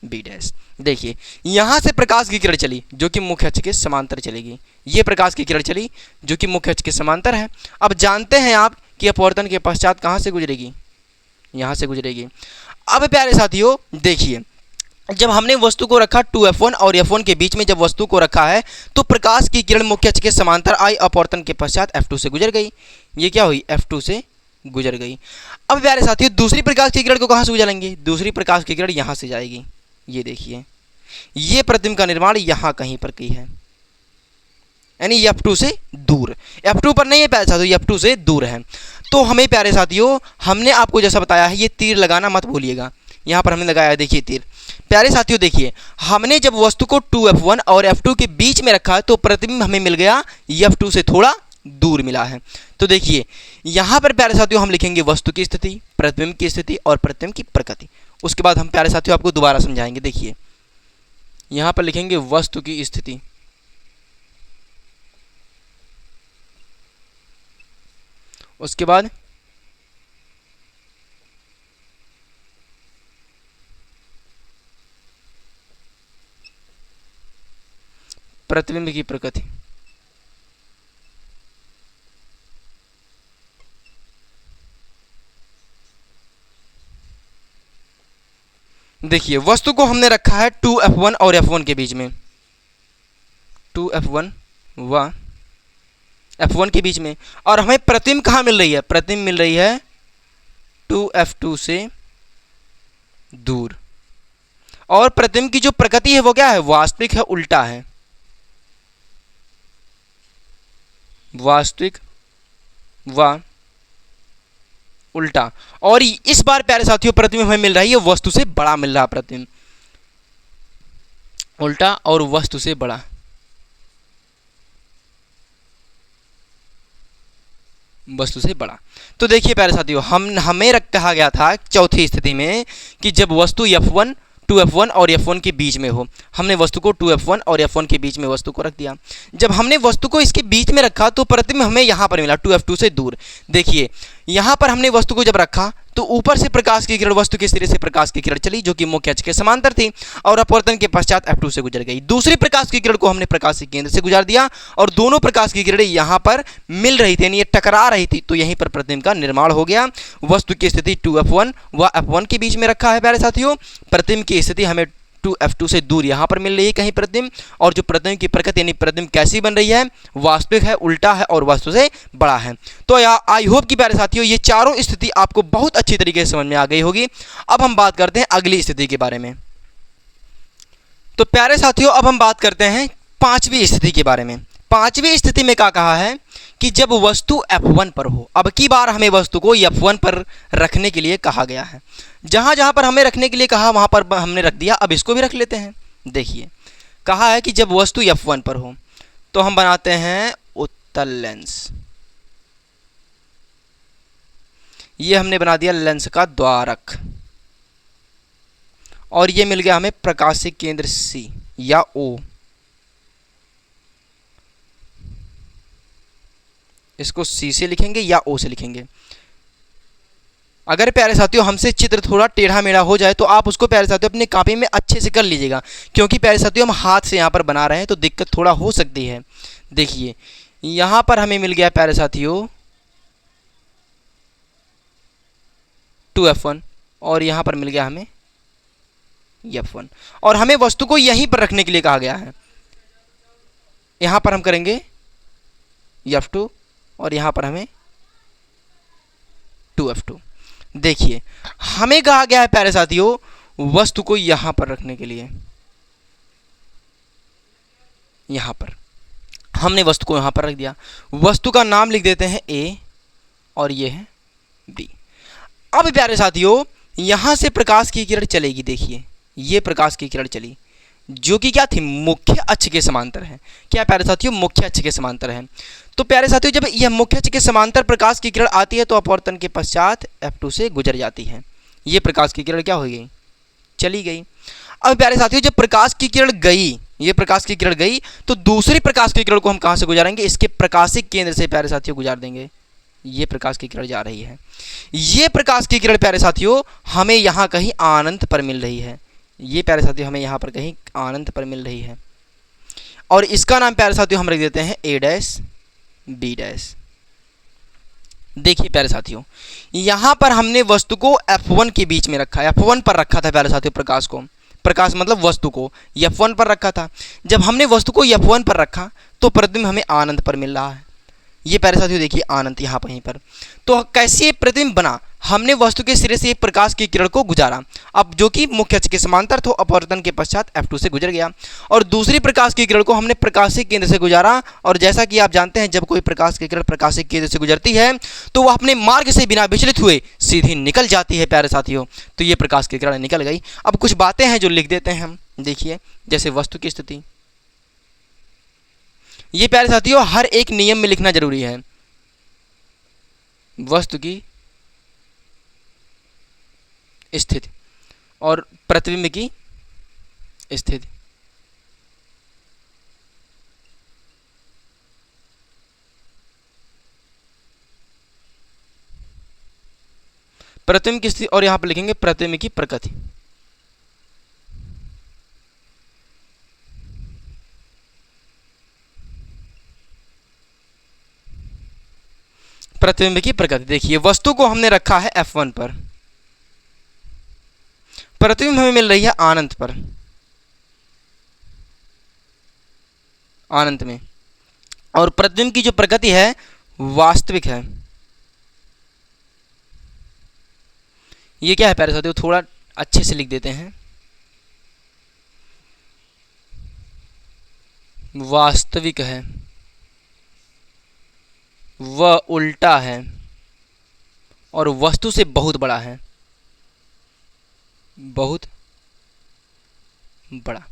b डैश। देखिए यहाँ से प्रकाश की किरण चली जो कि मुख्य अक्ष के समांतर चलेगी। ये प्रकाश की किरण चली जो कि मुख्य अक्ष के समांतर है। अब जानते हैं आप कि अपवर्तन के पश्चात कहाँ से गुजरेगी, यहाँ से गुजरेगी। अब प्यारे साथियों देखिए जब हमने वस्तु को रखा 2f1 और f1 के बीच में, जब वस्तु को रखा है तो प्रकाश की किरण मुख्य अक्ष के समांतर आई, अपवर्तन के पश्चात f2 से गुजर गई। ये क्या हुई, f2 से गुजर गई। अब प्यारे साथियों दूसरी प्रकाश की किरण को कहाँ से गुजरेंगे, दूसरी प्रकाश की किरण यहाँ से जाएगी। ये देखिए ये प्रतिबिंब का निर्माण यहाँ कहीं पर की है, यानी f2 से दूर, f2 पर नहीं है प्यारे साथियों, f2 से दूर है। तो हमें प्यारे साथियों हमने आपको जैसा बताया है, ये तीर लगाना मत भूलिएगा। यहाँ पर हमने लगाया है देखिए तीर। प्यारे साथियों देखिए हमने जब वस्तु को 2f1 और f2 के बीच में रखा है तो प्रतिबिंब हमें मिल गया f2 से थोड़ा दूर मिला है। तो देखिए यहाँ पर प्यारे साथियों हम लिखेंगे वस्तु की स्थिति, प्रतिबिंब की स्थिति और प्रतिबिंब की प्रकृति। उसके बाद हम प्यारे साथियों आपको दोबारा समझाएंगे। देखिए यहाँ पर लिखेंगे वस्तु की स्थिति, उसके बाद प्रतिबिंब की प्रकृति। देखिए वस्तु को हमने रखा है 2f1 और f1 के बीच में, 2f1 व f1 के बीच में। और हमें प्रतिबिंब कहाँ मिल रही है, प्रतिबिंब मिल रही है 2f2 से दूर। और प्रतिबिंब की जो प्रकृति है वो क्या है, वास्तविक है, उल्टा है, वास्तविक व उल्टा। और इस बार प्यारे साथियों प्रतिबिंब हमें मिल रही है वस्तु से बड़ा मिल रहा है, प्रतिबिंब उल्टा और वस्तु से बड़ा। वस्तु से बड़ा। तो देखिए प्यारे साथियों हमें कहा गया था चौथी स्थिति में कि जब वस्तु f1 2F1 और F1 के बीच में हो। हमने वस्तु को 2F1 और F1 के बीच में वस्तु को रख दिया। जब हमने वस्तु को इसके बीच में रखा तो प्रतिबिंब हमें यहाँ पर मिला 2F2 से दूर। देखिए यहाँ पर हमने वस्तु को जब रखा तो ऊपर से प्रकाश की किरण वस्तु के सिरे से प्रकाश की किरण चली जो कि मुख्य अक्ष के समांतर थी और अपवर्तन के पश्चात F2 से गुजर गई। दूसरी प्रकाश की किरण को हमने प्रकाश के केंद्र से गुजार दिया और दोनों प्रकाश की किरणें यहाँ पर मिल रही थी, यानी ये टकरा रही थी, तो यहीं पर प्रतिबिंब का निर्माण हो गया। वस्तु की स्थिति 2F1 व F1 के बीच में रखा है प्यारे साथियों। प्रतिबिंब की स्थिति हमें 2F2 से दूर यहाँ पर मिल रही है कहीं प्रतिबिंब, और जो प्रतिबिंब की प्रकृति यानी प्रतिबिंब कैसी बन रही है, वास्तविक है, उल्टा है और वस्तु से बड़ा है। तो आई होप कि प्यारे साथियों ये चारों स्थिति आपको बहुत अच्छी तरीके से समझ में आ गई होगी। अब हम बात करते हैं अगली स्थिति के बारे में। तो प्यारे साथियों अब हम बात करते हैं पांचवी स्थिति के बारे में। पांचवी स्थिति में क्या कहा है कि जब वस्तु F1 पर हो। अब की बार हमें वस्तु को F1 पर रखने के लिए कहा गया है। जहाँ जहाँ पर हमें रखने के लिए कहा वहाँ पर हमने रख दिया। अब इसको भी रख लेते हैं। देखिए कहा है कि जब वस्तु F1 पर हो तो हम बनाते हैं उत्तल लेंस। ये हमने बना दिया लेंस का द्वारक और ये मिल गया हमें प्रकाशिक केंद्र C या O। इसको C से लिखेंगे या O से लिखेंगे। अगर प्यारे साथियों हमसे चित्र थोड़ा टेढ़ा मेढ़ा हो जाए तो आप उसको प्यारे साथियों अपनी कॉपी में अच्छे से कर लीजिएगा, क्योंकि प्यारे साथियों हम हाथ से यहाँ पर बना रहे हैं तो दिक्कत थोड़ा हो सकती है। देखिए यहाँ पर हमें मिल गया प्यारे साथियों 2F1 और यहाँ पर मिल गया हमें F1 और हमें वस्तु को यहीं पर रखने के लिए कहा गया है। यहाँ पर हम करेंगे F2 और यहाँ पर हमें 2F2। देखिए हमें कहा गया है प्यारे साथियों वस्तु को यहाँ पर रखने के लिए। यहाँ पर हमने वस्तु को यहाँ पर रख दिया। वस्तु का नाम लिख देते हैं A और ये है B। अब प्यारे साथियों यहाँ से प्रकाश की किरण चलेगी। देखिए ये प्रकाश की किरण चली जो कि क्या थी, मुख्य अक्ष के समांतर है। क्या प्यारे साथियों, मुख्य अक्ष के समांतर है। तो प्यारे साथियों जब यह मुख्य अक्ष के समांतर प्रकाश की किरण आती है तो अपवर्तन के पश्चात F2 से गुजर जाती है। ये प्रकाश की किरण क्या हो गई, चली गई। अब प्यारे साथियों जब प्रकाश की किरण गई, ये प्रकाश की किरण गई तो दूसरी प्रकाश की किरण को हम कहाँ से गुजारेंगे, इसके प्रकाशिक केंद्र से प्यारे साथियों गुजार देंगे। ये प्रकाश की किरण जा रही है। ये प्रकाश की किरण प्यारे साथियों हमें यहाँ कहीं अनंत पर मिल रही है। ये प्यारे साथियों हमें यहाँ पर कहीं अनंत पर मिल रही है और इसका नाम प्यारे साथियों हम रख देते हैं A' B'। देखिए प्यारे साथियों यहाँ पर हमने वस्तु को F1 के बीच में रखा है। F1 पर रखा था प्यारे साथियों प्रकाश को, प्रकाश मतलब वस्तु को F1 पर रखा था। जब हमने वस्तु को F1 पर रखा तो प्रतिबिंब हमें अनंत पर मिल रहा है। ये प्यारे साथियों देखिए अनंत यहाँ पर, यहीं पर। तो कैसे प्रतिबिंब बना, हमने वस्तु के सिरे से एक प्रकाश की किरण को गुजारा, अब जो कि मुख्य अक्ष के समांतर था, अपवर्तन के पश्चात F2 से गुजर गया और दूसरी प्रकाश की किरण को हमने प्रकाशिक केंद्र से गुजारा। और जैसा कि आप जानते हैं जब कोई प्रकाश की किरण प्रकाशिक केंद्र से गुजरती है तो वह अपने मार्ग से बिना विचलित हुए सीधी निकल जाती है प्यारे साथियों। तो ये प्रकाश की किरण निकल गई। अब कुछ बातें हैं जो लिख देते हैं हम। देखिए जैसे वस्तु की स्थिति, ये प्यारे साथियों हर एक नियम में लिखना जरूरी है। वस्तु की स्थिति और प्रतिबिंब की स्थिति। प्रतिबिंब की स्थिति और यहां पर लिखेंगे प्रतिबिंब की प्रकृति। प्रतिबिंब की प्रकृति। देखिए वस्तु को हमने रखा है F1 पर, प्रतिबिंब हमें मिल रही है अनंत पर, अनंत में, और प्रतिबिंब की जो प्रकृति है वास्तविक है। ये क्या है प्यारे साथियों, थोड़ा अच्छे से लिख देते हैं। वास्तविक है, वह उल्टा है और वस्तु से बहुत बड़ा है, बहुत बड़ा।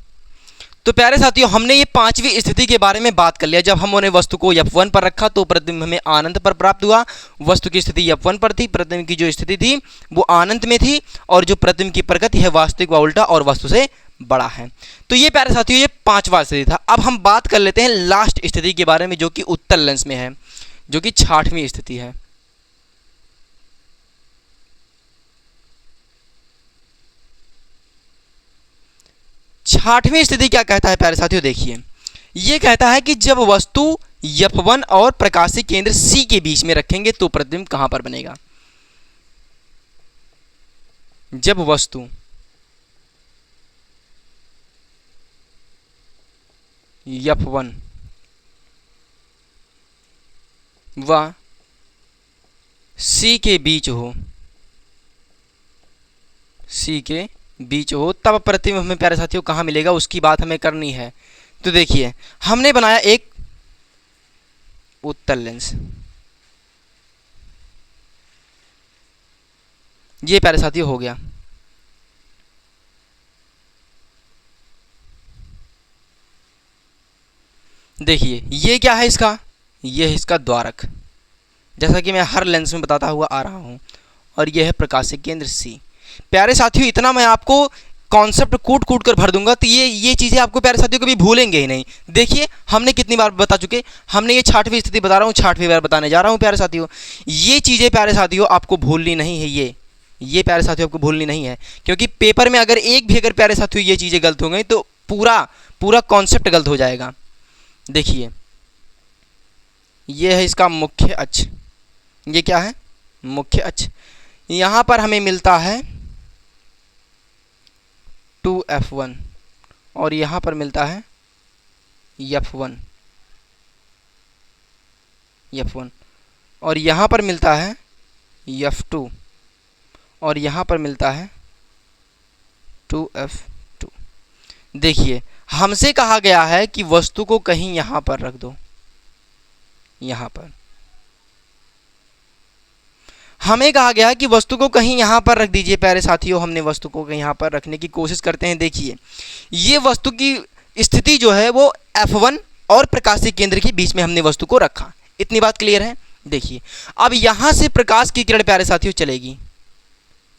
तो प्यारे साथियों, हमने ये पांचवी स्थिति के बारे में बात कर लिया। जब हमने वस्तु को F1 पर रखा तो प्रतिबिंब हमें अनंत पर प्राप्त हुआ। वस्तु की स्थिति F1 पर थी, प्रतिबिंब की जो स्थिति थी वो अनंत में थी, और जो प्रतिबिंब की प्रकृति है वास्तविक व उल्टा और वस्तु से बड़ा है। तो ये प्यारे साथियों ये पांचवा स्थिति था। अब हम बात कर लेते हैं लास्ट स्थिति के बारे में, जो कि उत्तल लेंस में है, जो कि 6वीं स्थिति है। छठवीं स्थिति क्या कहता है प्यारे साथियों, देखिए ये कहता है कि जब वस्तु F1 और प्रकाशीय केंद्र C के बीच में रखेंगे तो प्रतिबिंब कहां पर बनेगा। जब वस्तु F1 व C के बीच हो, C के बीच हो, तब प्रतिबिंब हमें प्यारे साथियों कहाँ मिलेगा, उसकी बात हमें करनी है। तो देखिए हमने बनाया एक उत्तल लेंस, ये प्यारे साथियों हो गया। देखिए ये क्या है इसका, ये है इसका द्वारक, जैसा कि मैं हर लेंस में बताता हुआ आ रहा हूं, और यह है प्रकाशीय केंद्र C। प्यारे साथियों इतना मैं आपको कॉन्सेप्ट कूट कूट कर भर दूंगा तो ये चीज़ें आपको प्यारे साथियों कभी भूलेंगे ही नहीं। देखिए हमने कितनी बार बता चुके, हमने ये 6वीं स्थिति बता रहा हूँ, 6वीं बार बताने जा रहा हूँ प्यारे साथियों। ये चीज़ें प्यारे साथियों आपको भूलनी नहीं है, ये प्यारे साथियों आपको भूलनी नहीं है, क्योंकि पेपर में अगर एक भी अगर प्यारे साथियों ये चीज़ें गलत हो गई तो पूरा कॉन्सेप्ट गलत हो जाएगा। देखिए ये है इसका मुख्य अक्ष, ये क्या है मुख्य अक्ष। यहाँ पर हमें मिलता है 2F1 और यहाँ पर मिलता है F1 और यहाँ पर मिलता है F2 और यहाँ पर मिलता है 2F2। देखिए हमसे कहा गया है कि वस्तु को कहीं यहाँ पर रख दो, यहाँ पर हमें कहा गया है कि वस्तु को कहीं यहाँ पर रख दीजिए। प्यारे साथियों हमने वस्तु को कहीं यहाँ पर रखने की कोशिश करते हैं। देखिए ये वस्तु की स्थिति जो है वो F1 और प्रकाशीय केंद्र के बीच में हमने वस्तु को रखा, इतनी बात क्लियर है। देखिए अब यहाँ से प्रकाश की किरण प्यारे साथियों चलेगी,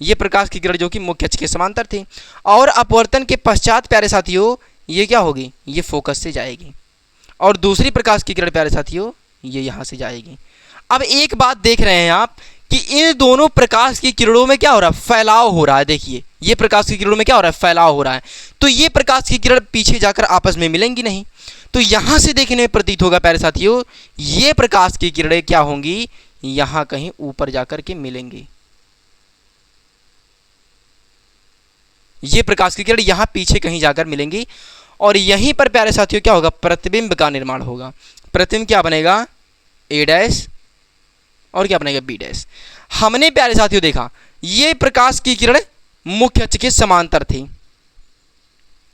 ये प्रकाश की किरण जो कि मुख्य अक्ष के समांतर थी, और अपवर्तन के पश्चात प्यारे साथियों ये क्या होगी, ये फोकस से जाएगी, और दूसरी प्रकाश की किरण प्यारे साथियों ये यहाँ से जाएगी। अब एक बात देख रहे हैं आप कि इन दोनों प्रकाश की किरणों में क्या हो रहा है, फैलाव हो रहा है। देखिए ये प्रकाश की किरणों में क्या हो रहा है, फैलाव हो रहा है। तो ये प्रकाश की किरण पीछे जाकर आपस में मिलेंगी नहीं, तो यहां से देखने में प्रतीत होगा प्यारे साथियों ये प्रकाश की किरणें क्या होंगी, यहां कहीं ऊपर जाकर के मिलेंगी। ये प्रकाश की किरण यहां पीछे कहीं जाकर मिलेंगी, और यहीं पर प्यारे साथियों क्या होगा, प्रतिबिंब का निर्माण होगा। प्रतिबिंब क्या बनेगा, A' और क्या बनेगा, B'। हमने प्यारे साथियों देखा ये प्रकाश की किरण मुख्य अक्ष के समांतर थी,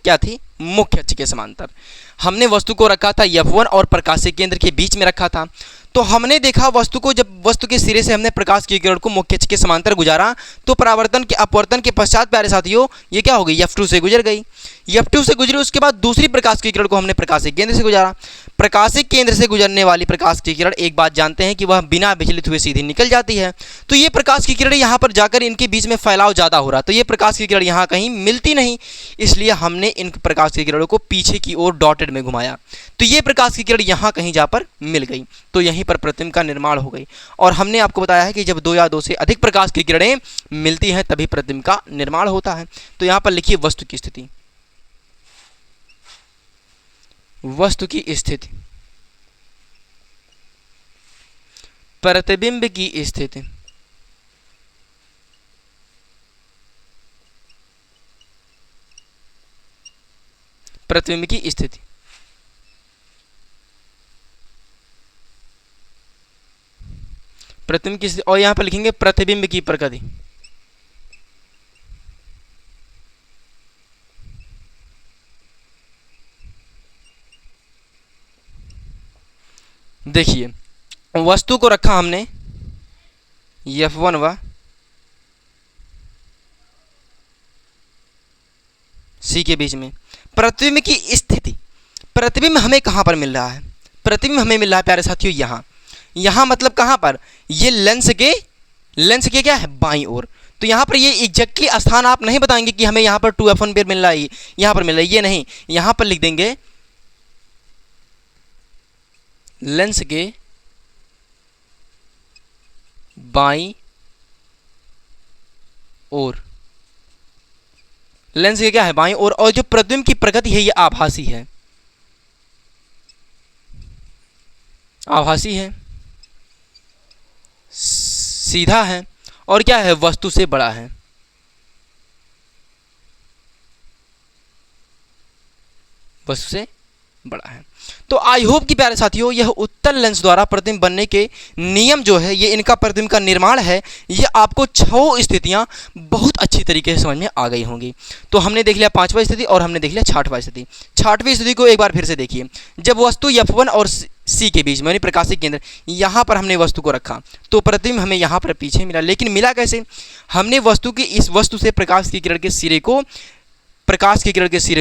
क्या थी, मुख्य अक्ष के समांतर। हमने वस्तु को रखा था F1 और प्रकाशीय केंद्र के बीच में रखा था। तो हमने देखा वस्तु को, जब वस्तु के सिरे से हमने प्रकाश की किरण को मुख्य अक्ष के समांतर गुजारा तो परावर्तन के अपवर्तन के पश्चात प्यारे साथियों ये क्या हो गई, F2 से गुजर गई। F2 से गुजरी, उसके बाद दूसरी प्रकाश की किरण को हमने प्रकाशीय केंद्र से गुजारा। प्रकाशीय केंद्र से गुजरने वाली प्रकाश की किरण एक बात जानते हैं कि वह बिना विचलित हुए सीधी निकल जाती है। तो ये प्रकाश की किरण यहाँ पर जाकर इनके बीच में फैलाव ज़्यादा हो रहा, तो ये प्रकाश की किरण यहाँ कहीं मिलती नहीं, इसलिए हमने इन प्रकाश की किरणों को पीछे की ओर डॉटेड में घुमाया। तो ये प्रकाश की किरण यहाँ कहीं जा पर मिल गई, तो यहीं पर प्रतिबिंब का निर्माण हो गई। और हमने आपको बताया है कि जब 2 या 2 से अधिक प्रकाश की किरणें मिलती हैं तभी प्रतिबिंब का निर्माण होता है। तो यहाँ पर लिखिए वस्तु की स्थिति, वस्तु की स्थिति, प्रतिबिंब की स्थिति, प्रतिबिंब की स्थिति। प्रतिबिंब की स्थिति, और यहां पर लिखेंगे प्रतिबिंब की प्रकृति। देखिए वस्तु को रखा हमने F1 व C के बीच में, प्रतिबिंब की स्थिति, प्रतिबिंब हमें कहाँ पर मिल रहा है? प्रतिबिंब हमें मिल रहा है प्यारे साथियों यहाँ, यहाँ मतलब कहाँ पर? ये लेंस के क्या है? बाईं ओर। तो यहाँ पर ये एग्जैक्टली स्थान आप नहीं बताएंगे कि हमें यहाँ पर 2f1 पर मिल रहा है, यहाँ पर मिल रहा है, ये नहीं, यहाँ पर लिख देंगे लेंस के बाईं ओर, लेंस के क्या है? बाईं ओर। और जो प्रतिबिंब की प्रकृति है ये आभासी है, आभासी है, सीधा है, और क्या है? वस्तु से बड़ा है। वस्तु से बड़ा है। तो आई होप कि प्यारे साथियों यह उत्तल लेंस द्वारा प्रतिबिंब बनने के नियम जो है, ये इनका प्रतिबिंब का निर्माण है, ये आपको 6 स्थितियां बहुत अच्छी तरीके से समझ में आ गई होंगी। तो हमने देख लिया 5वां स्थिति और हमने देख लिया 6वां स्थिति। 6वीं स्थिति को एक बार फिर से देखिए। जब वस्तु F1 और C के बीच में यानी प्रकाशिक केंद्र, यहाँ पर हमने वस्तु को रखा तो प्रतिबिंब हमें यहाँ पर पीछे मिला। लेकिन मिला कैसे? हमने वस्तु की इस वस्तु से प्रकाश की किरण के सिरे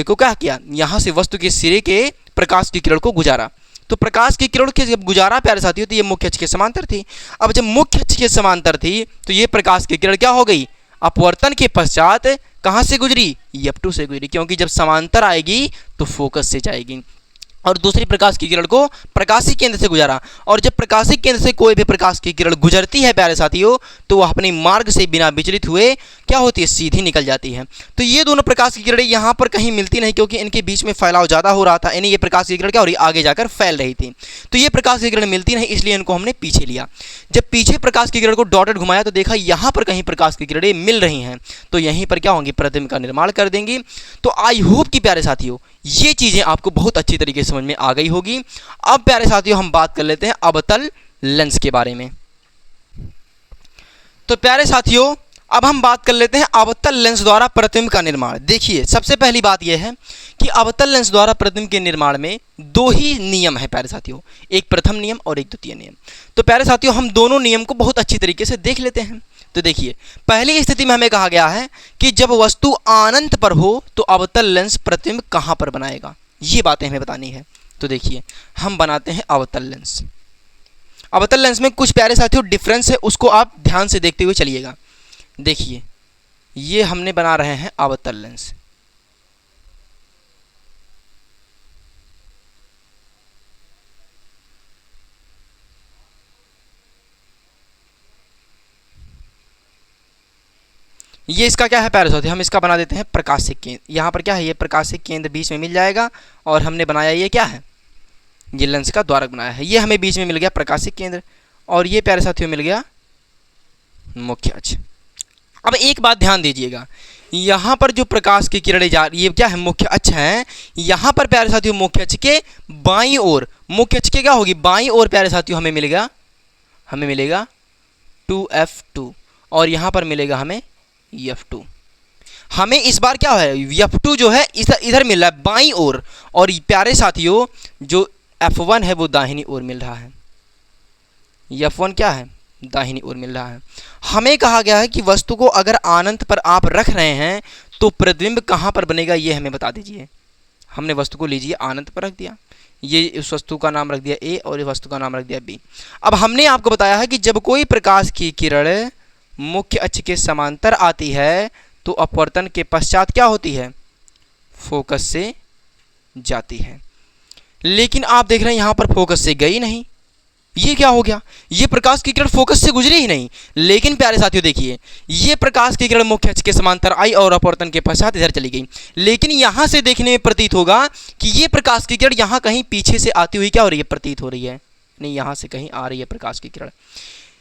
को क्या किया? यहाँ से वस्तु के सिरे के प्रकाश की किरण को गुजारा। तो प्रकाश की किरण के जब गुजारा प्यारे साथियों तो ये मुख्य अक्ष के समांतर थी। अब जब मुख्य अक्ष के समांतर थी तो ये प्रकाश की किरण क्या हो गई? अपवर्तन के पश्चात कहाँ से गुजरी? F2 से गुजरी, क्योंकि जब समांतर आएगी तो फोकस से जाएगी। और दूसरी प्रकाश की किरण को प्रकाशिक केंद्र से गुजारा, और जब प्रकाशिक केंद्र से कोई भी प्रकाश की किरण गुजरती है प्यारे साथियों तो वह अपने मार्ग से बिना विचलित हुए क्या होती है? सीधी निकल जाती है। तो ये दोनों प्रकाश की किरणें यहाँ पर कहीं मिलती नहीं, क्योंकि इनके बीच में फैलाव ज़्यादा हो रहा था, यानी ये प्रकाश की किरण क्या हो रही? आगे जाकर फैल रही थी। तो ये प्रकाश की किरण मिलती नहीं, इसलिए इनको हमने पीछे लिया। जब पीछे प्रकाश की किरण को डॉटेड घुमाया तो देखा यहाँ पर कहीं प्रकाश की किरणें मिल रही हैं, तो यहीं पर क्या होंगी? प्रतिबिंब का निर्माण कर देंगी। तो आई होप कि प्यारे साथियों ये चीज़ें आपको बहुत अच्छी तरीके से समझ में आ गई होगी। अब प्यारे साथियों हम बात कर लेते हैं अवतल लेंस के बारे में। तो प्यारे साथियों अब हम बात कर लेते हैं अवतल लेंस द्वारा प्रतिबिंब का निर्माण। देखिए सबसे पहली बात यह है कि अवतल लेंस द्वारा प्रतिबिंब के निर्माण में 2 ही नियम है प्यारे साथियों, एक प्रथम नियम और एक द्वितीय नियम। तो प्यारे साथियों हम दोनों नियम को बहुत अच्छी तरीके से देख लेते हैं। तो देखिए पहली स्थिति में हमें कहा गया है कि जब वस्तु अनंत पर हो तो अवतल लेंस प्रतिबिंब कहाँ पर बनाएगा, ये बातें हमें बतानी है। तो देखिए हम बनाते हैं अवतल लेंस। अवतल लेंस में कुछ प्यारे साथियों डिफरेंस है, उसको आप ध्यान से देखते हुए चलिएगा। देखिए ये हमने बना रहे हैं अवतल लेंस। ये इसका क्या है प्यारे साथियों? हम इसका बना देते हैं प्रकाशिक केंद्र। यहाँ पर क्या है? ये प्रकाशिक केंद्र बीच में मिल जाएगा, और हमने बनाया ये क्या है? ये लेंस का द्वारक बनाया है। ये हमें बीच में मिल गया प्रकाशिक केंद्र, और ये प्यारे साथियों मिल गया मुख्य अक्ष। अब एक बात ध्यान दीजिएगा, यहाँ पर जो प्रकाश की किरणें जा रही है, ये क्या है? मुख्य अक्ष है। यहाँ पर प्यारे साथियों मुख्य अक्ष के बाईं ओर, मुख्य अक्ष के क्या होगी? बाईं ओर प्यारे साथियों हमें मिलेगा 2f2, और यहाँ पर मिलेगा हमें F2। हमें इस बार क्या है? F2 जो है इधर मिल रहा है बाईं ओर, और प्यारे साथियों जो F1 है वो दाहिनी ओर मिल रहा है। F1 क्या है? दाहिनी ओर मिल रहा है। हमें कहा गया है कि वस्तु को अगर अनंत पर आप रख रहे हैं तो प्रतिबिंब कहाँ पर बनेगा, ये हमें बता दीजिए। हमने वस्तु को लीजिए अनंत पर रख दिया, ये इस वस्तु का नाम रख दिया A और इस वस्तु का नाम रख दिया B। अब हमने आपको बताया है कि जब कोई प्रकाश की किरण मुख्य अक्ष के समांतर आती है तो अपवर्तन के पश्चात क्या होती है? फोकस से जाती है। लेकिन आप देख रहे हैं यहाँ पर फोकस से गई नहीं, ये क्या हो गया? ये प्रकाश की किरण फोकस से गुजरी ही नहीं। लेकिन प्यारे साथियों देखिए ये प्रकाश की किरण मुख्य अक्ष के समांतर आई और अपवर्तन के पश्चात इधर चली गई। लेकिन यहाँ से देखने में प्रतीत होगा कि ये प्रकाश की किरण यहाँ कहीं पीछे से आती हुई क्या हो रही है? प्रतीत हो रही है। नहीं, यहाँ से कहीं आ रही है प्रकाश की किरण।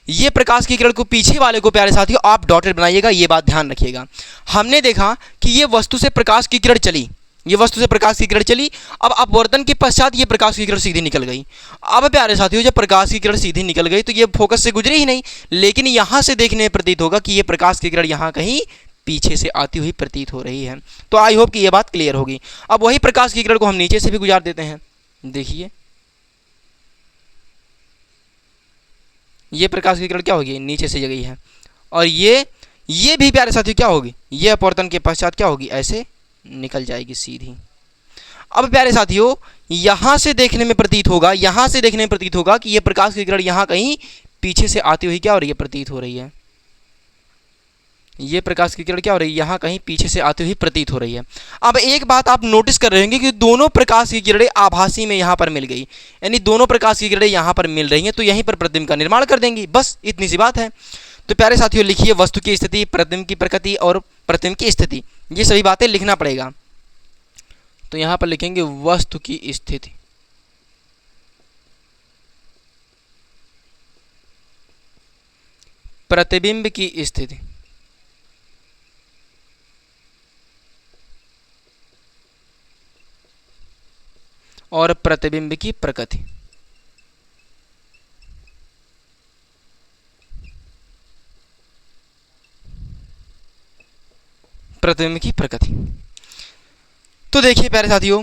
ये प्रकाश की किरण को पीछे वाले को प्यारे साथियों आप डॉटेड बनाइएगा, ये बात ध्यान रखिएगा। हमने देखा कि ये वस्तु से प्रकाश की किरण चली, ये वस्तु से प्रकाश की किरण चली। अब अपवर्तन के पश्चात ये प्रकाश की किरण सीधी निकल गई। अब प्यारे साथियों जब प्रकाश की किरण सीधी निकल गई तो ये फोकस से गुजरी ही नहीं, लेकिन यहाँ से देखने में प्रतीत होगा कि ये प्रकाश की किरण यहाँ कहीं पीछे से आती हुई प्रतीत हो रही है। तो आई होप कि ये बात क्लियर होगी। अब वही प्रकाश की किरण को हम नीचे से भी गुजार देते हैं। देखिए ये प्रकाश की किरण क्या होगी? नीचे से गई है, और ये भी प्यारे साथियों क्या होगी? ये अपवर्तन के पश्चात क्या होगी? ऐसे निकल जाएगी सीधी। अब प्यारे साथियों यहाँ से देखने में प्रतीत होगा, यहाँ से देखने में प्रतीत होगा कि ये प्रकाश की किरण यहाँ कहीं पीछे से आती हुई क्या हो रही है, प्रतीत हो रही है। ये प्रकाश की किरण क्या हो रही है, यहाँ कहीं पीछे से आती हुई प्रतीत हो रही है। अब एक बात आप नोटिस कर रहे होंगे कि दोनों प्रकाश की किरणें आभासी में यहाँ पर मिल गई, यानी दोनों प्रकाश की किरणें यहाँ पर मिल रही हैं, तो यहीं पर प्रतिबिंब का निर्माण कर देंगी, बस इतनी सी बात है। तो प्यारे साथियों लिखिए वस्तु की स्थिति, प्रतिबिंब की प्रकृति और प्रतिबिंब की स्थिति, ये सभी बातें लिखना पड़ेगा। तो यहाँ पर लिखेंगे वस्तु की स्थिति, प्रतिबिंब की स्थिति, और प्रतिबिंब की प्रकृति। प्रतिबिंब की प्रकृति। तो देखिए प्यारे साथियों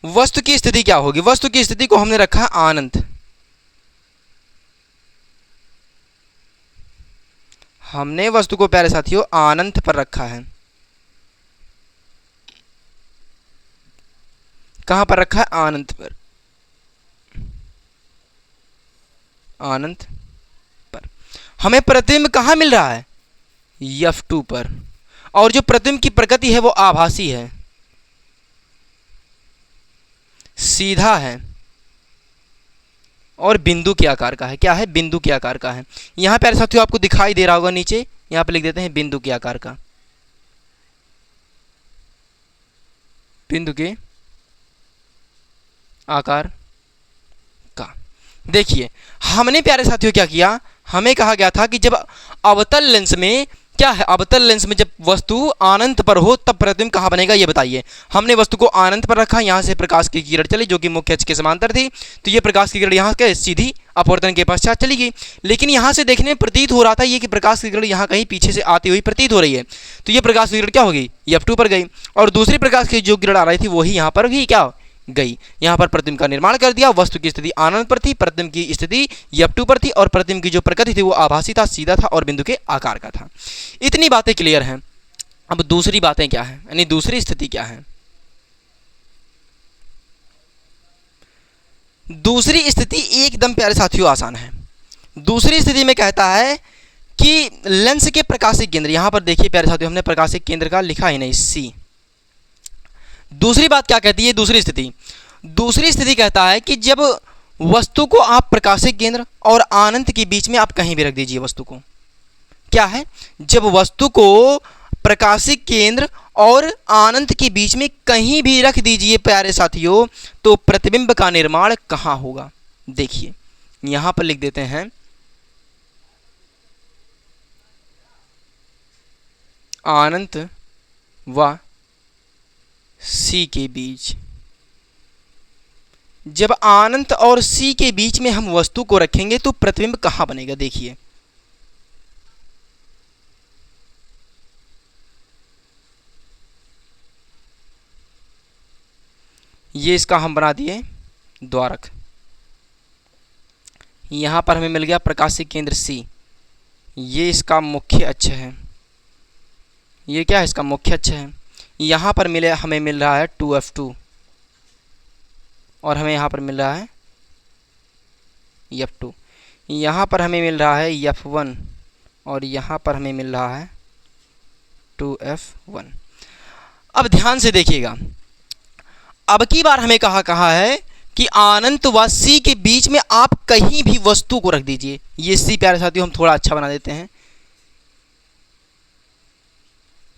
वस्तु की स्थिति क्या होगी, वस्तु की स्थिति को हमने रखा अनंत, हमने वस्तु को प्यारे साथियों अनंत पर रखा है। कहां पर रखा है, अनंत पर, अनंत पर। हमें प्रतिबिंब कहां मिल रहा है, F2 पर, और जो प्रतिबिंब की प्रकृति है वो आभासी है, सीधा है और बिंदु के आकार का है। क्या है, बिंदु के आकार का है। यहां प्यारे साथियों आपको दिखाई दे रहा होगा नीचे, यहां पर लिख देते हैं बिंदु के आकार का, बिंदु के आकार का। देखिए हमने प्यारे साथियों क्या किया, हमें कहा गया था कि जब अवतल लेंस में क्या है, अवतल लेंस में जब वस्तु अनंत पर हो तब प्रतिबिंब कहाँ बनेगा ये बताइए। हमने वस्तु को अनंत पर रखा, यहाँ से प्रकाश की किरण चली जो कि मुख्य अक्ष के समांतर थी, तो ये प्रकाश की किरण यहाँ के सीधी अपवर्तन के पश्चात चली गई। लेकिन यहाँ से देखने में प्रतीत हो रहा था ये कि प्रकाश की किरण यहाँ कहीं पीछे से आती हुई प्रतीत हो रही है, तो ये प्रकाश की किरण क्या होगी, F2 पर गई, और दूसरी प्रकाश की जो किरण आ रही थी वही यहाँ पर भी क्या गई, यहाँ पर प्रतिबिंब का निर्माण कर दिया। वस्तु की स्थिति अनंत पर थी, प्रतिबिंब की स्थिति F2 पर थी, और प्रतिबिंब की जो प्रकृति थी वो आभासी था, सीधा था और बिंदु के आकार का था। इतनी बातें क्लियर हैं। अब दूसरी बातें क्या है, यानी दूसरी स्थिति क्या है। दूसरी स्थिति एकदम प्यारे साथियों आसान है। दूसरी स्थिति में कहता है कि लेंस के प्रकाशिक केंद्र, यहां पर देखिए प्यारे साथियों हमने प्रकाशिक केंद्र का लिखा ही नहीं, C। दूसरी बात क्या कहती है दूसरी स्थिति, दूसरी स्थिति कहता है कि जब वस्तु को आप प्रकाशिक केंद्र और अनंत के बीच में आप कहीं भी रख दीजिए वस्तु को, क्या है, जब वस्तु को प्रकाशिक केंद्र और अनंत के बीच में कहीं भी रख दीजिए प्यारे साथियों, तो प्रतिबिंब का निर्माण कहाँ होगा। देखिए यहां पर लिख देते हैं अनंत व C के बीच। जब अनंत और C के बीच में हम वस्तु को रखेंगे तो प्रतिबिंब कहां बनेगा। देखिए ये इसका हम बना दिए द्वारक, यहां पर हमें मिल गया प्रकाशिक केंद्र C, ये इसका मुख्य अक्ष है, ये क्या है इसका मुख्य अक्ष है। यहाँ पर हमें मिल रहा है 2F2 और हमें यहाँ पर मिल रहा है F2, यहाँ पर हमें मिल रहा है F1 और यहाँ पर हमें मिल रहा है 2F1। अब ध्यान से देखिएगा, अब की बार हमें कहा है कि अनंत व C के बीच में आप कहीं भी वस्तु को रख दीजिए। ये C प्यारे साथियों हम थोड़ा अच्छा बना देते हैं।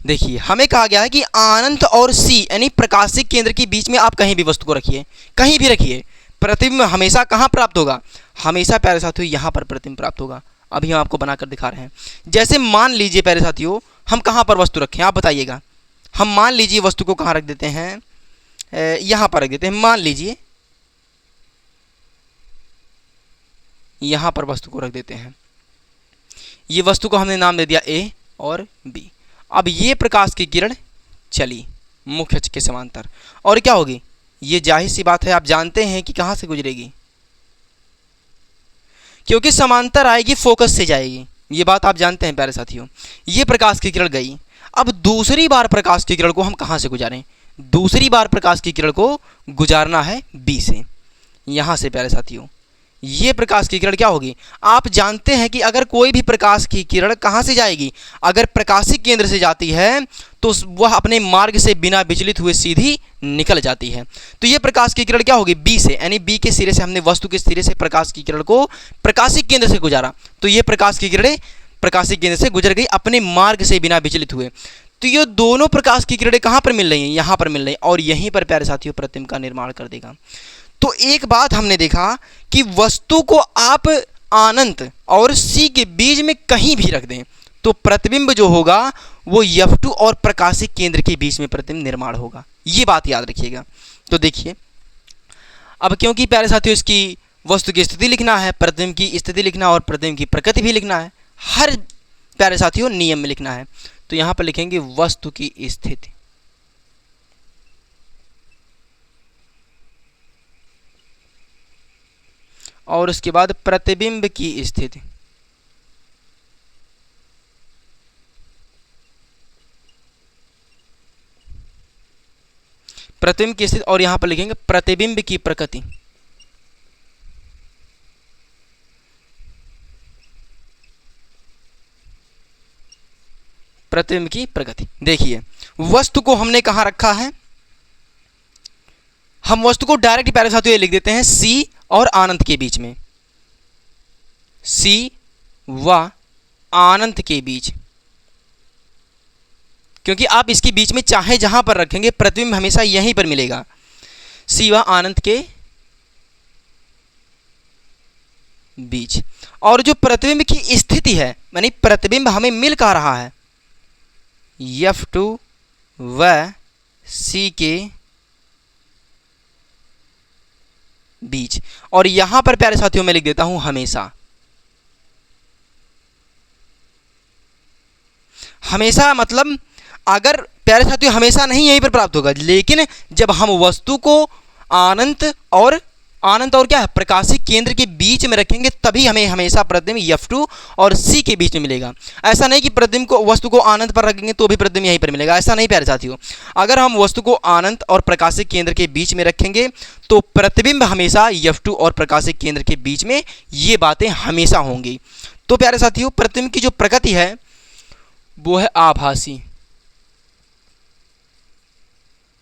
देखिए हमें कहा गया है कि अनंत और C यानी प्रकाशिक केंद्र के बीच में आप कहीं भी वस्तु को रखिए, कहीं भी रखिए, प्रतिबिंब हमेशा कहाँ प्राप्त होगा, हमेशा प्यारे साथियों यहाँ पर प्रतिबिंब प्राप्त होगा। अभी हम आपको बनाकर दिखा रहे हैं। जैसे मान लीजिए प्यारे साथियों हम कहाँ पर वस्तु रखें, आप बताइएगा। हम मान लीजिए वस्तु को कहाँ रख देते हैं, यहाँ पर रख देते हैं। मान लीजिए यहाँ पर वस्तु को रख देते हैं। ये वस्तु को हमने नाम दे दिया A और B। अब ये प्रकाश की किरण चली मुख्य अक्ष के समांतर, और क्या होगी, ये जाहिर सी बात है आप जानते हैं कि कहाँ से गुजरेगी, क्योंकि समांतर आएगी फोकस से जाएगी, ये बात आप जानते हैं प्यारे साथियों। ये प्रकाश की किरण गई। अब दूसरी बार प्रकाश की किरण को हम कहाँ से गुजारें, दूसरी बार प्रकाश की किरण को गुजारना है बी से, यहाँ से प्यारे साथियों ये प्रकाश की किरण क्या होगी, आप जानते हैं कि अगर कोई भी प्रकाश की किरण कहाँ से जाएगी, अगर प्रकाशिक केंद्र से जाती है तो वह अपने मार्ग से बिना विचलित हुए सीधी निकल जाती है। तो ये प्रकाश की किरण क्या होगी, बी से, यानी बी के सिरे से हमने वस्तु के सिरे से प्रकाश की किरण को प्रकाशिक केंद्र से गुजारा, तो ये प्रकाश की किरणें प्रकाशिक केंद्र से गुजर गई अपने मार्ग से बिना विचलित हुए। तो ये दोनों प्रकाश की किरणें कहाँ पर मिल रही हैं, यहाँ पर मिल रही हैं, और यहीं पर प्यारे साथियों प्रतिबिंब का निर्माण कर देगा। तो एक बात हमने देखा कि वस्तु को आप अनंत और सी के बीच में कहीं भी रख दें तो प्रतिबिंब जो होगा वो F2 और प्रकाशिक केंद्र के बीच में प्रतिबिंब निर्माण होगा, ये बात याद रखिएगा। तो देखिए अब क्योंकि प्यारे साथियों इसकी वस्तु की स्थिति लिखना है, प्रतिबिंब की स्थिति लिखना और प्रतिबिंब की प्रकृति भी लिखना है, हर प्यारे साथियों नियम में लिखना है। तो यहाँ पर लिखेंगे वस्तु की स्थिति, और उसके बाद प्रतिबिंब की स्थिति, प्रतिबिंब की स्थिति, और यहां पर लिखेंगे प्रतिबिंब की प्रकृति। प्रतिबिंब की प्रकृति देखिए वस्तु को हमने कहां रखा है, हम वस्तु को डायरेक्ट प्यारे साथियों लिख देते हैं सी और अनंत के बीच में, सी व अनंत के बीच, क्योंकि आप इसके बीच में चाहे जहां पर रखेंगे प्रतिबिंब हमेशा यहीं पर मिलेगा, सी व अनंत के बीच। और जो प्रतिबिंब की स्थिति है यानी प्रतिबिंब हमें मिल कहाँ रहा है, F2 व सी के बीच, और यहां पर प्यारे साथियों मैं लिख देता हूं हमेशा, हमेशा मतलब अगर प्यारे साथियों हमेशा नहीं यहीं पर प्राप्त होगा, लेकिन जब हम वस्तु को अनंत और क्या है प्रकाशिक केंद्र के बीच में रखेंगे तभी हमें हमेशा प्रतिबिंब F2 और C के बीच में मिलेगा। ऐसा नहीं कि प्रतिबिंब को वस्तु को अनंत पर रखेंगे तो भी प्रतिबिंब यहीं पर मिलेगा, ऐसा नहीं प्यारे साथियों। अगर हम वस्तु को अनंत और प्रकाशिक केंद्र के बीच में रखेंगे तो प्रतिबिंब हमेशा F2 और प्रकाशिक केंद्र के बीच में, ये बातें हमेशा होंगी। तो प्यारे साथियों प्रतिबिंब की जो प्रकृति है वो है आभासी,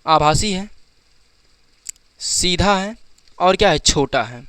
आभासी है, सीधा है और क्या है छोटा है।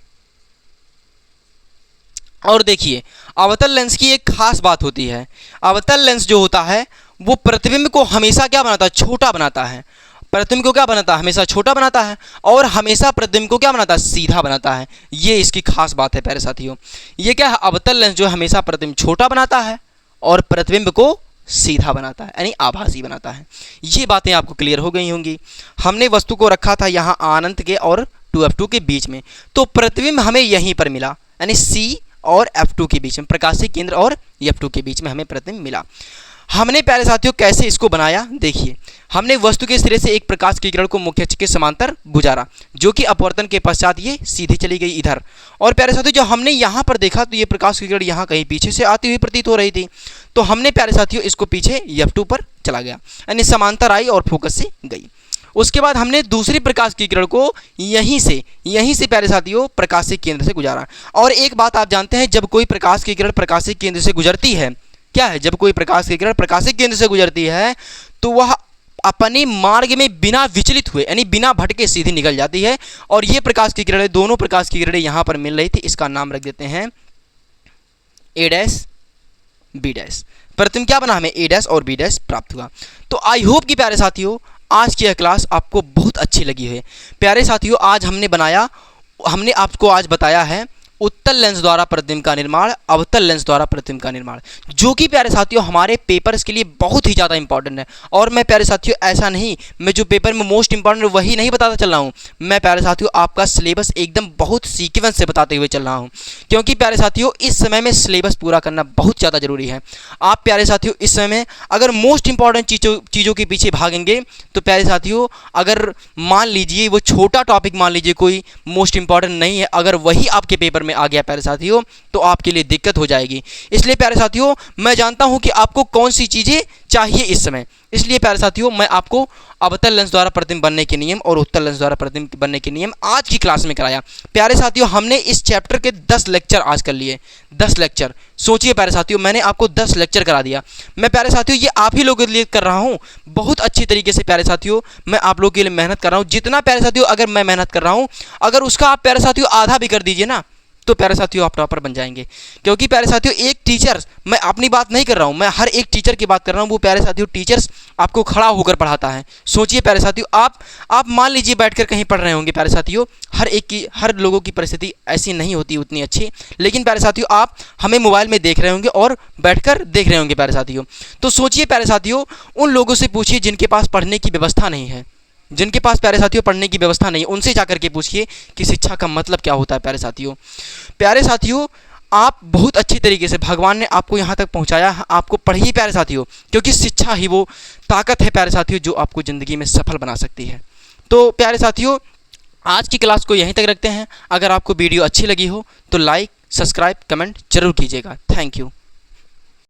और देखिए अवतल लेंस की एक खास बात होती है, अवतल लेंस जो होता है वो प्रतिबिंब को हमेशा क्या बनाता है, छोटा बनाता है, प्रतिबिंब को क्या बनाता है हमेशा छोटा बनाता है, और हमेशा प्रतिबिंब को क्या बनाता है सीधा बनाता है। ये इसकी खास बात है प्यारे साथियों। ये क्या है अवतल लेंस जो हमेशा प्रतिबिंब छोटा बनाता है और प्रतिबिंब को सीधा बनाता है यानी आभासी बनाता है। ये बातें आपको क्लियर हो गई होंगी। हमने वस्तु को रखा था यहाँ अनंत के और 2F2 के बीच में, तो प्रतिबिंब हमें यहीं पर मिला यानी C और F2 के बीच में, प्रकाशिक केंद्र और F2 के बीच में हमें प्रतिबिंब मिला। हमने प्यारे साथियों कैसे इसको बनाया, देखिए हमने वस्तु के सिरे से एक प्रकाश की किरण को मुख्य अक्ष के समांतर गुजारा जो कि अपवर्तन के पश्चात ये सीधी चली गई इधर, और प्यारे साथियों जो हमने यहाँ पर देखा तो ये प्रकाश की किरण यहाँ कहीं पीछे से आती हुई प्रतीत हो रही थी, तो हमने प्यारे साथियों इसको पीछे F2 पर चला गया यानी समांतर आई और फोकस से गई। उसके बाद हमने दूसरी प्रकाश की किरण को यहीं से प्यारे साथियों प्रकाशिक केंद्र से गुजारा। और एक बात आप जानते हैं जब कोई प्रकाश की किरण प्रकाशिक केंद्र से गुजरती है, क्या है जब कोई प्रकाश की किरण प्रकाशिक केंद्र से गुजरती है तो वह अपने मार्ग में बिना विचलित हुए यानी बिना भटके सीधी निकल जाती है। और ये प्रकाश की किरणें दोनों प्रकाश की किरणें यहाँ पर मिल रही थी, इसका नाम रख देते हैं A' B'। प्रतिबिंब क्या बना हमें A' और B' प्राप्त हुआ। तो आई होप कि प्यारे साथियों आज की यह क्लास आपको बहुत अच्छी लगी है। प्यारे साथियों आज हमने आपको आज बताया है उत्तल लेंस द्वारा प्रतिबिंब का निर्माण, अवतल लेंस द्वारा प्रतिबिंब का निर्माण, जो कि प्यारे साथियों हमारे पेपर्स के लिए बहुत ही ज़्यादा इंपॉर्टेंट है। और मैं प्यारे साथियों ऐसा नहीं, मैं जो पेपर में मोस्ट इंपॉर्टेंट वही नहीं बताता चल रहा हूँ, मैं प्यारे साथियों आपका सिलेबस एकदम बहुत सीक्वेंस से बताते हुए चल रहा हूँ, क्योंकि प्यारे साथियों इस समय में सिलेबस पूरा करना बहुत ज़्यादा जरूरी है। आप प्यारे साथियों इस समय में अगर मोस्ट इंपॉर्टेंट चीज़ों के पीछे भागेंगे तो प्यारे साथियों अगर मान लीजिए वो छोटा टॉपिक मान लीजिए कोई मोस्ट इंपॉर्टेंट नहीं है, अगर वही आपके पेपर में आ गया प्यारे साथियों तो आपके लिए दिक्कत हो जाएगी। इसलिए प्यारे साथियों मैं जानता हूं कि आपको कौन सी चीज़ें चाहिए इस समय, इसलिए प्यारे साथियों मैं आपको अवतल लेंस द्वारा प्रतिबिंब बनने के नियम और उत्तल लेंस द्वारा प्रतिबिंब बनने के नियम आज की क्लास में कराया। प्यारे साथियों हमने इस चैप्टर के 10 लेक्चर आज कर लिए, 10 लेक्चर। सोचिए प्यारे साथियों मैंने आपको 10 लेक्चर करा दिया। मैं प्यारे साथियों ये आप ही लोगों के लिए कर रहा हूँ, बहुत अच्छी तरीके से प्यारे साथियों मैं आप लोगों के लिए मेहनत कर रहा हूँ। जितना प्यारे साथियों अगर मैं मेहनत कर रहा हूँ, अगर उसका आप प्यारे साथियों आधा भी कर दीजिए ना तो प्यारे साथियों आप टॉपर बन जाएंगे। क्योंकि प्यारे साथियों एक टीचर, मैं अपनी बात नहीं कर रहा हूँ, मैं हर एक टीचर की बात कर रहा हूँ, वो प्यारे साथियों टीचर्स आपको खड़ा होकर पढ़ाता है। सोचिए प्यारे साथियों आप मान लीजिए बैठकर कहीं पढ़ रहे होंगे प्यारे साथियों, हर लोगों की परिस्थिति ऐसी नहीं होती उतनी अच्छी, लेकिन प्यारे साथियों आप हमें मोबाइल में देख रहे होंगे और बैठकर देख रहे होंगे प्यारे साथियों। तो सोचिए प्यारे साथियों उन लोगों से पूछिए जिनके पास पढ़ने की व्यवस्था नहीं है, जिनके पास प्यारे साथियों पढ़ने की व्यवस्था नहीं है, उनसे जाकर के पूछिए कि शिक्षा का मतलब क्या होता है प्यारे साथियों। प्यारे साथियों आप बहुत अच्छी तरीके से भगवान ने आपको यहाँ तक पहुँचाया, आपको पढ़िए प्यारे साथियों, क्योंकि शिक्षा ही वो ताकत है प्यारे साथियों जो आपको ज़िंदगी में सफल बना सकती है। तो प्यारे साथियों आज की क्लास को यहीं तक रखते हैं। अगर आपको वीडियो अच्छी लगी हो तो लाइक, सब्सक्राइब, कमेंट जरूर कीजिएगा। Thank you.